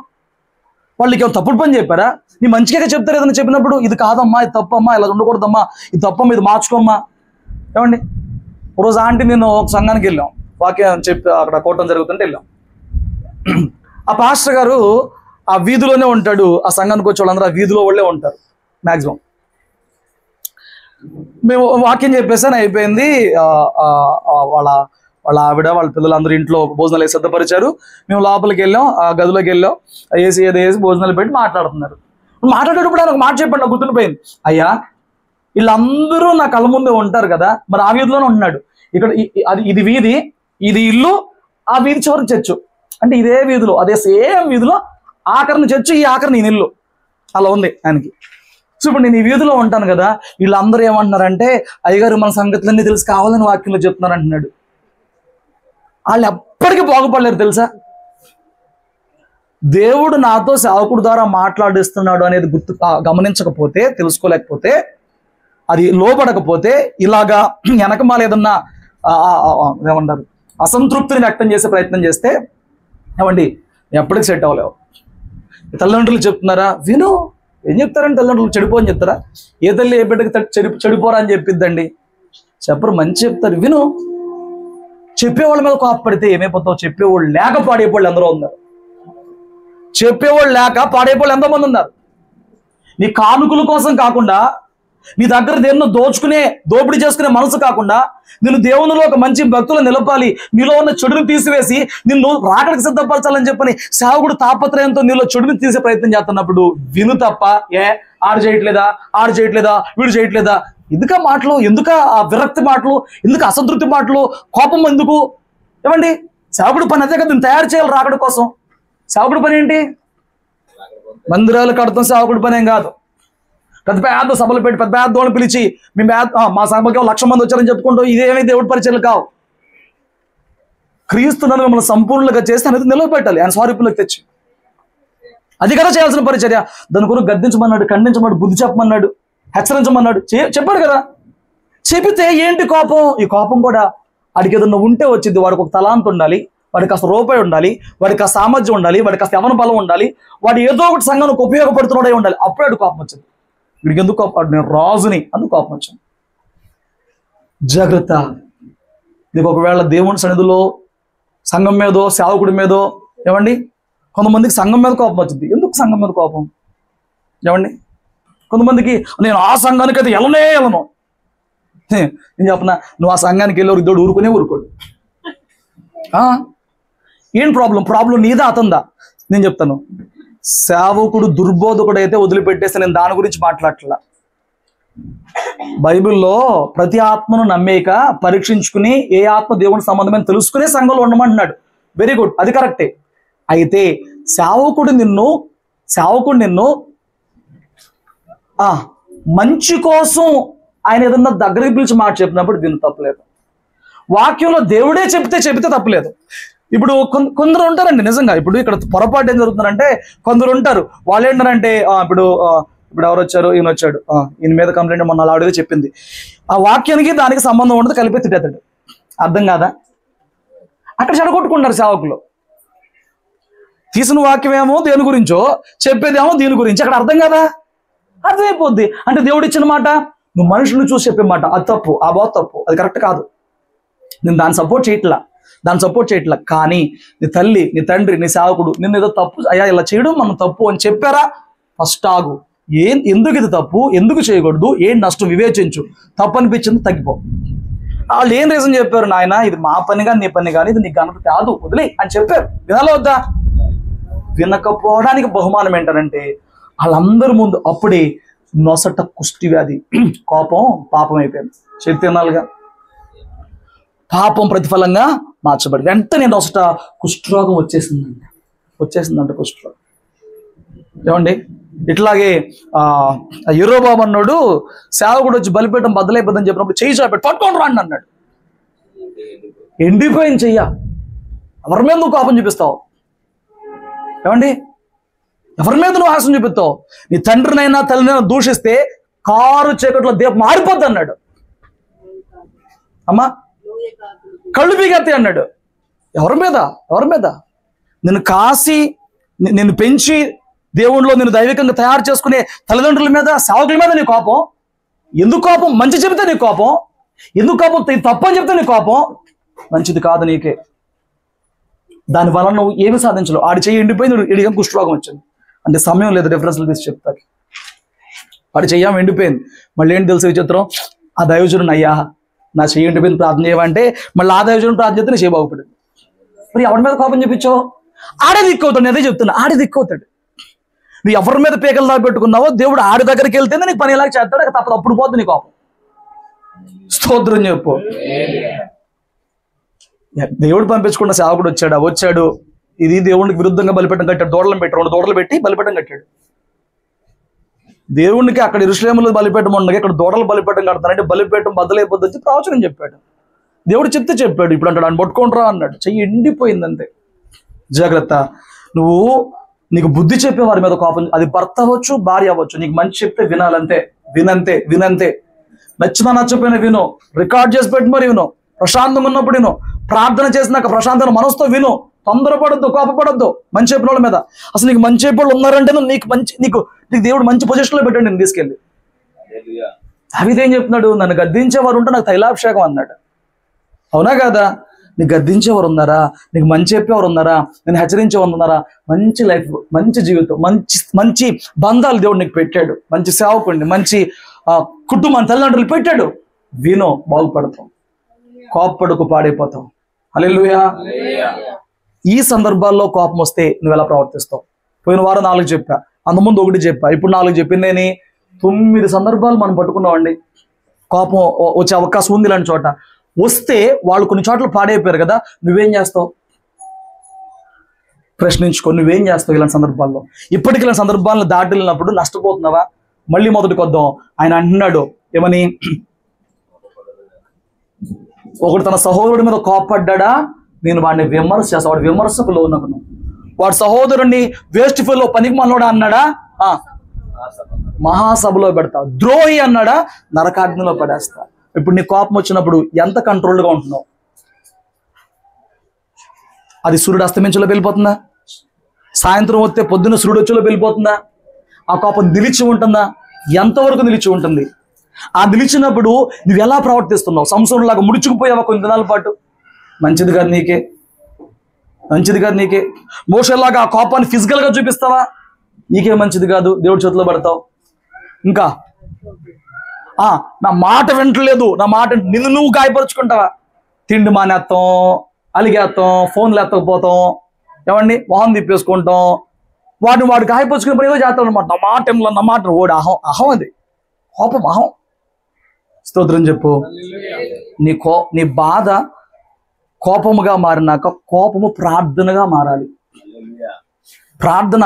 వాళ్ళకి ఏమైనా తప్పుడు పని చెప్పారా? నీ మంచిగా చెప్తారు ఏదైనా చెప్పినప్పుడు, ఇది కాదమ్మా, ఇది తప్పమ్మా, ఇలా ఉండకూడదమ్మా, ఇది తప్పమ్మా, ఇది మార్చుకోమ్మా. ఏమండి, ఒకరోజు ఆంటీ నేను ఒక సంఘానికి వెళ్ళాం, వాక్యం చెప్పి అక్కడ కోటం జరుగుతుంటే వెళ్ళాం. ఆ పాస్టర్ గారు ఆ వీధిలోనే ఉంటాడు. ఆ సంఘానికి వచ్చే వాళ్ళందరూ ఆ వీధిలో వాళ్ళే ఉంటారు మ్యాక్సిమం. మేము వాక్యం చెప్పేసాను, అయిపోయింది. వాళ్ళ ఆవిడ, వాళ్ళ పిల్లలందరూ ఇంట్లో భోజనాలు వేసి సిద్ధపరిచారు. మేము లోపలికి వెళ్ళాం, ఆ గదిలోకి వెళ్ళాం, వేసి భోజనాలు పెట్టి మాట్లాడుతున్నారు. మాట్లాడేటప్పుడు ఆయన ఒక మాట చెప్పండి, నాకు గుర్తుండిపోయింది. అయ్యా, వీళ్ళందరూ నా కళ్ళ ముందే ఉంటారు కదా, మరి ఆ వీధిలోనే ఉంటున్నాడు. ఇక్కడ ఇది వీధి, ఇది ఇల్లు, ఆ వీధి చివరికి చర్చు, అంటే ఇదే వీధిలో, అదే సేమ్ వీధిలో ఆఖరిని చర్చు, ఈ ఆఖరిని నేను ఇల్లు, అలా ఉంది ఆయనకి. సో ఇప్పుడు నేను ఈ వీధిలో ఉంటాను కదా, వీళ్ళందరూ ఏమంటున్నారంటే, అయ్యగారు మన సంగతులన్నీ తెలిసి కావాలని వాక్యంలో చెప్తున్నారు అంటున్నాడు. వాళ్ళు ఎప్పటికీ బాగుపడలేరు తెలుసా? దేవుడు నాతో సేవకుడు ద్వారా మాట్లాడిస్తున్నాడు అనేది గమనించకపోతే, తెలుసుకోలేకపోతే, అది లోపడకపోతే, ఇలాగా వెనకమాల ఏదన్నా ఏమంటారు అసంతృప్తిని వ్యక్తం చేసే ప్రయత్నం చేస్తే, ఏమండి ఎప్పటికి సెట్ అవ్వలేవు. తల్లిదండ్రులు చెప్తున్నారా, విను. ఏం చెప్తారంటే తల్లిదండ్రులు చెడిపో అని చెప్తారా? ఏ తల్లి ఏ బిడ్డకి చెడిపోరా అని చెప్పిద్దండి? చెప్పరు, మంచి చెప్తారు, విను. చెప్పేవాళ్ళ మీద కోపపడితే ఏమైపోతావు? చెప్పేవాళ్ళు లేక పాడైపోళ్ళు ఎందరో ఉన్నారు. చెప్పేవాళ్ళు లేక పాడైపోళ్ళు ఎంతోమంది ఉన్నారు. నీ కానుకల కోసం కాకుండా, నీ దగ్గర దేన్నో దోపిడీ చేసుకునే మనసు కాకుండా, నేను దేవునిలో ఒక మంచి భక్తులు నిలపాలి, నీలో ఉన్న చెడుని తీసివేసి నిన్ను రాకడికి సిద్ధపరచాలని చెప్పని సేవకుడు తాపత్రయంతో నీలో చెడుని తీసే ప్రయత్నం చేస్తున్నప్పుడు విను తప్ప, ఆడు చేయట్లేదా, వీడు చేయట్లేదా, ఎందుక మాటలు, ఎందుక ఆ విరక్తి మాటలు, ఎందుకు అసంతృప్తి మాటలు, కోపం ఎందుకు? ఏమండి, సేవకుడు పని అదే కదా, నేను తయారు చేయాలి రాకడి కోసం. సేవకుడు పని ఏంటి? మందిరాలు కడతాం సేవకుడి పని ఏం కాదు. పెద్ద సభలు పెట్టి పెద్ద దోణి పిలిచి మా సభకి 1,00,000 మంది వచ్చారని చెప్పుకుంటూ ఇదేమీ దేవుడి పరిచయలు కావు. క్రీస్తులను మిమ్మల్ని సంపూర్ణంగా చేస్తే అనేది నిలబెట్టాలి, ఆయన స్వరూపులకు తెచ్చి. అది కదా చేయాల్సిన పరిచర్య. దాని కొరకు గద్దించమన్నాడు, ఖండించమన్నాడు, బుద్ధి చెప్పమన్నాడు, హెచ్చరించమన్నాడు, చెప్పాడు కదా. చెబితే ఏంటి కోపం? ఈ కోపం కూడా వాడికి ఏదన్నా ఉంటే వచ్చింది. వాడికి ఒక తలాంత ఉండాలి, వాడికి కాస్త రూపాయి ఉండాలి, వాడికి కాస్త సామర్థ్యం ఉండాలి, వాడికి కాస్త యవన బలం ఉండాలి, వాడు ఏదో ఒకటి సంఘానికి ఉపయోగపడుతున్నాడే ఉండాలి. అప్పుడే కోపం వచ్చింది. వీడికి ఎందుకు కోపం? నేను రాజుని, అందుకు కోపం వచ్చింది. జాగ్రత్త. నీకు ఒకవేళ దేవుని సన్నిధిలో సంఘం మీదో సేవకుడి మీదో ఏమండి కొంతమందికి సంఘం మీద కోపం వచ్చింది. ఎందుకు సంఘం మీద కోపం? ఏమండి కొంతమందికి నేను ఆ సంఘానికి అయితే వెళ్ళను. నేను చెప్పనా, నువ్వు ఆ సంఘానికి వెళ్ళి ఇద్దరు ఊరుకోడు. ఏం ప్రాబ్లం నీదా అతందా? నేను చెప్తాను, సేవకుడు దుర్బోధకుడు అయితే వదిలిపెట్టేస్తే నేను దాని గురించి మాట్లాడట్లా. బైబిల్లో ప్రతి ఆత్మను నమ్మేక పరీక్షించుకుని ఏ ఆత్మ దేవుని సంబంధమైన తెలుసుకునే సంఘంలో ఉండమంటున్నాడు. వెరీ గుడ్, అది కరెక్టే. అయితే సేవకుడు నిన్ను మంచి కోసం ఆయన ఏదన్నా దగ్గరికి పిలిచి మాట చెప్పినప్పుడు విను, తప్పలేదు. వాక్యంలో దేవుడే చెబితే తప్పలేదు. ఇప్పుడు కొందరు ఉంటారండి నిజంగా. ఇప్పుడు ఇక్కడ పొరపాటు ఏం జరుగుతుందంటే కొందరు ఉంటారు, వాళ్ళు ఏంటంటే ఇప్పుడు ఎవరు వచ్చారు, ఈయన వచ్చాడు, ఈయన మీద కంప్లైంట్ మొన్న ఆవిడ చెప్పింది, ఆ వాక్యానికి దానికి సంబంధం ఉండదు, కలిపి తిట్టేస్తాడు. అర్థం కాదా? అక్కడ చెడగొట్టుకుంటారు సేవకులు. తీసిన వాక్యమేమో దేని గురించో, చెప్పేదేమో దీని గురించి. అక్కడ అర్థం కదా, అర్థమైపోద్ది. అంటే దేవుడు ఇచ్చిన మాట నువ్వు మనుషులను చూసి చెప్పే మాట, అది తప్పు, ఆ బాధ తప్పు, అది కరెక్ట్ కాదు. నేను దాన్ని సపోర్ట్ చేయట్లా. కానీ నీ తల్లి, నీ తండ్రి, నీ సేవకుడు నిన్ను ఏదో తప్పు, అయ్యా ఇలా చేయడం మనం తప్పు అని చెప్పారా, ఫస్ట్ ఆగు. ఎందుకు ఇది తప్పు, ఎందుకు చేయకూడదు, ఏం నష్టం వివేచించు. తప్పు అనిపించింది తగ్గిపో. వాళ్ళు ఏం రీజన్ చెప్పారు, నాయన ఇది మా పని కానీ నీ పని కానీ ఇది నీకు ఘనత కాదు, వదిలే అని చెప్పారు. వినాలా వద్దా? వినకపోవడానికి బహుమానం ఏంటంటే వాళ్ళందరి ముందు అప్పుడే నొసట కుష్టి వ్యాధి, కోపం పాపం అయిపోయింది. చెప్తున్నాలుగా పాపం ప్రతిఫలంగా మార్చబడి వెంటనే నొసట కుష్ఠరోగం వచ్చేసిందంట కుష్ఠరోగం. ఏమండి ఇట్లాగే యెరోబాము అన్నాడు, సేవకుడు వచ్చి బలిపీఠం బద్దలైపోద్దని చెప్పినప్పుడు చెయ్యి చాపెట్టి పట్టుకొని రాండి అన్నాడు. ఎండిపోయింది చెయ్య. ఎవరి మీద నువ్వు కోపం చూపిస్తావు? ఏమండి ఎవరి మీద నువ్వు ఆశం చూపిస్తావు? నీ తండ్రినైనా తల్లినైనా దూషిస్తే కారు చీకట్లో దీపం మారిపోద్ది అన్నాడు. అమ్మా కళ్ళు పీకెత్తాయి అన్నాడు. ఎవరి మీద? నిన్ను కాసి నిన్ను పెంచి దేవుణ్ణిలో నేను దైవికంగా తయారు చేసుకునే తల్లిదండ్రుల మీద, సేవకుల మీద నీ కోపం. ఎందుకు కోపం? మంచి చెబితే నీ కోపం. ఎందుకు కోపం? తప్పు అని చెప్తే నీ కోపం. మంచిది కాదు నీకే. దానివల్ల నువ్వు ఏమి సాధించలేవు. ఆడి చెయ్యి ఎండిపోయింది, ఇడిగా కుష్ఠరోగం వచ్చింది. అంటే సమయం లేదు రిఫరెన్స్లు తీసి చెప్తాకి. వాడి చెయ్యం ఎండిపోయింది. మళ్ళీ ఏంటి తెలుసు విచిత్రం, ఆ దైవజనుడు అయ్యా నా చెయ్యి ఎండిపోయింది ప్రార్థన చేయమంటే మళ్ళీ ఆ దైవజనుడు ప్రార్థన చేస్తే నీ చెయ్యి బాగుపడింది. మరి ఎవరి మీద కోపం చూపించావు? ఆడే దిక్కవుతాడు. నేను అదే చెప్తున్నా, ఆడే దిక్కవుతాడు. నువ్వు ఎవరి మీద పీకలు దాకా పెట్టుకున్నావో దేవుడు ఆడి దగ్గరికి వెళ్తేనే నీకు పని ఇలాగ చేస్తాడు. తప్పదు, అప్పుడు పోతుంది నీ కోపం. స్తోత్రం చెప్పు. దేవుడు పంపించకుండా సేవకుడు వచ్చాడు. ఇది దేవుడికి విరుద్ధంగా బలిపీఠం కట్టాడు. దూడలను పెట్టి 2 దూడలు పెట్టి బలిపీఠం కట్టాడు. దేవునికి అక్కడ యెరూషలేములో బలిపీఠం ఉండగా ఇక్కడ దూడలు బలిపీఠం కడతానంటే బలిపీఠం బద్దలైపోద్దని ప్రవచనం చెప్పాడు. దేవుడు చెప్పాడు. ఇప్పుడు అంటాడు అని పట్టుకుంటారా అన్నాడు. చెయ్యి ఎండిపోయిందంతే. జాగ్రత్త. నీకు బుద్ధి చెప్పే వారి మీద కోపం, అది భర్త అవ్వచ్చు, భార్య అవ్వచ్చు. నీకు మంచి చెప్తే వినాలంతే. వినంతే. నచ్చపోయినా విను. రికార్డ్ చేసి పెట్టి మరి విను. ప్రశాంతంగా ఉన్నప్పుడు విను. ప్రార్థన చేసినాక ప్రశాంతమైన మనసుతో విను. తొందరపడద్దు, కోపపడద్దు మంచి చెప్పిన వాళ్ళ మీద. అసలు నీకు మంచి చెప్పి వాళ్ళు ఉన్నారంటే నీకు దేవుడు మంచి పొజిషన్లో పెట్టండి నేను తీసుకెళ్ళి. దావీదు చెప్తున్నాడు, నన్ను గద్దించేవారు ఉంటే నాకు తైలాభిషేకం అన్నాడు. అవునా కాదా? నీకు గద్దించేవారు ఉన్నారా? నీకు మంచి చెప్పేవారు ఉన్నారా? నేను హెచ్చరించేవారు ఉన్నారా? మంచి లైఫ్, మంచి జీవితం, మంచి బంధాలు దేవుడు నీకు పెట్టాడు. మంచి సేవకుడిని, మంచి కుటుంబాన్ని, తల్లిదండ్రులు పెట్టాడు. వినో, బాగుపడతాం. కోపపడుకు పాడైపోతాం. హల్లెలూయా. ఈ సందర్భాల్లో కోపం వస్తే నువ్వు ఎలా ప్రవర్తిస్తావు? పోయిన వారం 4 చెప్పా, అంతకుముందు 1 చెప్పా, ఇప్పుడు 4 చెప్పిందేని 9 సందర్భాలు మనం పట్టుకున్నామండి. కోపం వచ్చే అవకాశం ఉంది ఇలాంటి చోట. వస్తే వాళ్ళు కొన్ని చోట్ల పాడైపోయారు కదా, నువ్వేం చేస్తావు? ప్రశ్నించుకో, నువ్వేం చేస్తావు ఇలాంటి సందర్భాల్లో? ఇప్పటికి ఇలాంటి సందర్భాలను దాటిల్లినప్పుడు నష్టపోతున్నావా? మళ్ళీ మొదటికి వద్దాం. ఆయన అంటున్నాడు ఏమని, ఒకడు తన సహోదరుడి మీద కోపడ్డా నేను వాడిని విమర్శ చేస్తా. వాడు విమర్శకు లోనగును. వాడు సహోదరుడిని వేస్ట్ ఫెలో, పనికి మనోడా అన్నాడా, మహాసభలో పెడతా. ద్రోహి అన్నాడా, నరకాగ్నిలో పడేస్తా. ఇప్పుడు నీ కోపం వచ్చినప్పుడు ఎంత కంట్రోల్డ్గా ఉంటున్నావు? అది సూర్యుడు అస్తమించలో వెళ్ళిపోతుందా? సాయంత్రం వస్తే పొద్దున్న సూర్యుడు వచ్చేలో వెళ్ళిపోతుందా? ఆ కోపం నిలిచి ఉంటుందా? ఎంతవరకు నిలిచి ఉంటుంది? ఆ నిలిచినప్పుడు నువ్వు ఎలా ప్రవర్తిస్తున్నావు? సంసోనులాగా ముడుచుకుపోయావా కొన్ని దినాల పాటు? మంచిది కాదు నీకే, మంచిది కాదు నీకే. మోషేలాగా ఆ కోపాన్ని ఫిజికల్గా చూపిస్తావా? నీకే మంచిది కాదు, దేవుడి చేతిలో పడతావు. ఇంకా నా మాట వింటలేదు, నా మాట నిన్ను నువ్వు గాయపరుచుకుంటావా? తిండి మానేస్తాం, అలిగేస్తాం, ఫోన్లు ఎత్తకపోతాం, ఏమండి మొహం తిప్పేసుకుంటాం, వాడు గాయపరుచుకునే పని ఏదో చేస్తాం అనమాట. నా మాట ఏమో, నా మాట ఓడి అహం అది కోపం, అహం. స్తోత్రం చెప్పు. నీ బాధ కోపముగా మారినాక కోపము ప్రార్థనగా మారాలి. ప్రార్థన,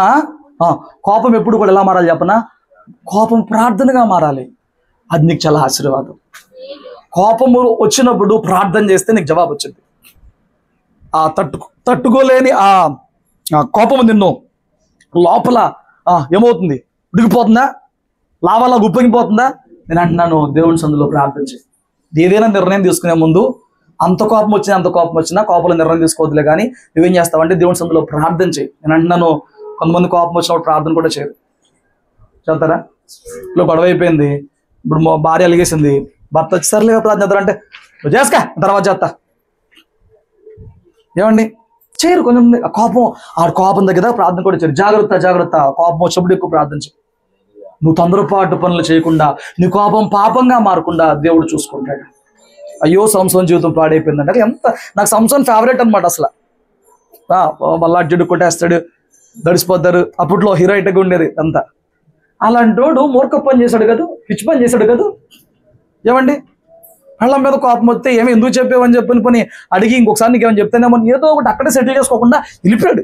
కోపం ఎప్పుడు కూడా ఎలా మారాలి చెప్పనా? కోపం ప్రార్థనగా మారాలి. అది నీకు చాలా ఆశీర్వాదం. కోపము వచ్చినప్పుడు ప్రార్థన చేస్తే నీకు జవాబు వచ్చింది. ఆ తట్టుకోలేని ఆ కోపము నిన్ను లోపల ఏమవుతుంది? ఉడికిపోతుందా? లావాలా ఉప్పొంగిపోతుందా? నేను అంటున్నాను, దేవుని సందులో ప్రార్థన చేయి. ఏదైనా నిర్ణయం తీసుకునే ముందు అంత కోపం వచ్చినా కోపంలో నిర్ణయం తీసుకోవద్దులే, కానీ నువ్వేం చేస్తావంటే దేవుని సందులో ప్రార్థన చేయి. నేను అంటున్నాను, కొంతమంది కోపం వచ్చినప్పుడు ప్రార్థన కూడా చేయరు. చేస్తారా? ఇప్పుడు గొడవ అయిపోయింది, ఇప్పుడు మా భార్య అలిగేసింది, భర్త వచ్చి సర్లే ప్రార్థన చేస్తారంటే నువ్వు చేసుకా తర్వాత చేస్తా, ఏమండి చేయరు. కొంచెం కోపం దగ్గర ప్రార్థన కూడా చేయరు. జాగ్రత్త, కోపం వచ్చినప్పుడు ఎక్కువ ప్రార్థన చేయి. నువ్వు తొందరపాటు పనులు చేయకుండా, నీ కోపం పాపంగా మారకుండా దేవుడు చూసుకుంటాడు. అయ్యో సంసోన్ జీవితం పాడైపోయిందంటే నాకు సంసోన్ ఫేవరెట్ అనమాట. అసలు మళ్ళా అడ్జుడు కొట్టేస్తాడు, దడిసిపోతారు. అప్పట్లో హీరోయిట్గా ఉండేది అంతా. అలాంటోడు మూర్ఖ పని చేశాడు కదా, పిచ్చి పని చేశాడు కదా. ఏమండి వాళ్ళ మీద కోపం వస్తే ఎందుకు చెప్పావని చెప్పిన పని అడిగి ఇంకొకసారి నీకేమని చెప్తేనేమో ఏదో ఒకటి అక్కడే సెటిల్ చేసుకోకుండా వెళ్ళిపోయాడు.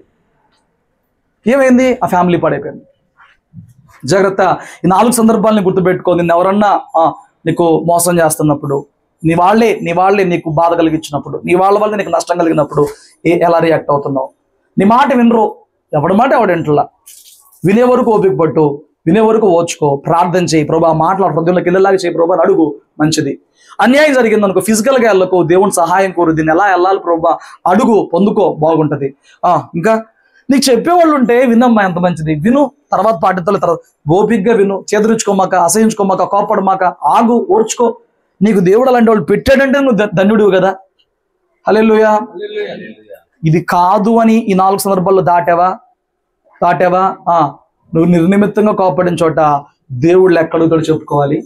ఏమైంది? ఆ ఫ్యామిలీ పాడైపోయింది. జాగ్రత్త. ఈ 4 సందర్భాలని గుర్తుపెట్టుకో. నిన్ను ఎవరన్నా నీకు మోసం చేస్తున్నప్పుడు, నీ వాళ్ళే నీకు బాధ కలిగించినప్పుడు, నీ వాళ్ళ వల్ల నీకు నష్టం కలిగినప్పుడు ఎలా రియాక్ట్ అవుతున్నావు? నీ మాట వినరు, ఎవడి మాట ఎవడింట్లా. వినే వరకు ఓపిక పట్టు, వినే వరకు ఓర్చుకో, ప్రార్థన చేయి. ప్రభా మాట్లాడు, హృదయంలోకి వెళ్ళేలాగా చేయి ప్రభా, అడుగు. మంచిది. అన్యాయం జరిగిందనుకో ఫిజికల్గా వెళ్ళకు, దేవుని సహాయం కోరు. దీన్ని ఎలా వెళ్ళాలి ప్రభా, అడుగు, పొందుకో, బాగుంటది. ఇంకా నీకు చెప్పేవాళ్ళు ఉంటే వినమ్మా, ఎంత మంచిది, విను. తర్వాత పాటితల తర్వాత ఓపికగా విను. చేదరించుకోమాక, అసహించుకోమాక, కోపడమాక, ఆగు, ఓర్చుకో. నీకు దేవుడు అలాంటి వాళ్ళు పెట్టాడంటే నువ్వు ధన్యుడివి కదా. హల్లెలూయా. ఇది కాదు అని ఈ 4 సందర్భాల్లో దాటావా? నువ్వు నిర్నిమిత్తంగా కోపడిన చోట దేవుడు లెక్కడుగుతాడు చెప్పుకోవాలి.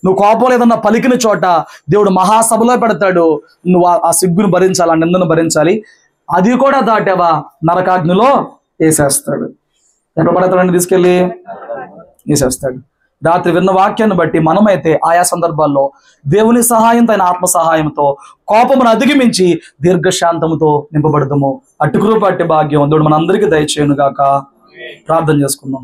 నువ్వు కోపం లేదన్నా పలికిన చోట దేవుడు మహాసభలో పెడతాడు. నువ్వు ఆ సిగ్గును భరించాలి, ఆ నిందను భరించాలి. అది కూడా దాటావా నరకాగ్నిలో వేసేస్తాడు. ఎక్కడ పడతాడని తీసుకెళ్ళి వేసేస్తాడు. రాత్రి విన్న వాక్యాన్ని బట్టి మనమైతే ఆయా సందర్భాల్లో దేవుని సహాయంతో, ఆయన ఆత్మ సహాయంతో కోపమును అధిగమించి దీర్ఘశాంతముతో నింపబడదాము. అటు కృప అట్టి భాగ్యం దేవుడు మనందరికీ దయచేయును గాక. ప్రార్థన చేసుకుందాం.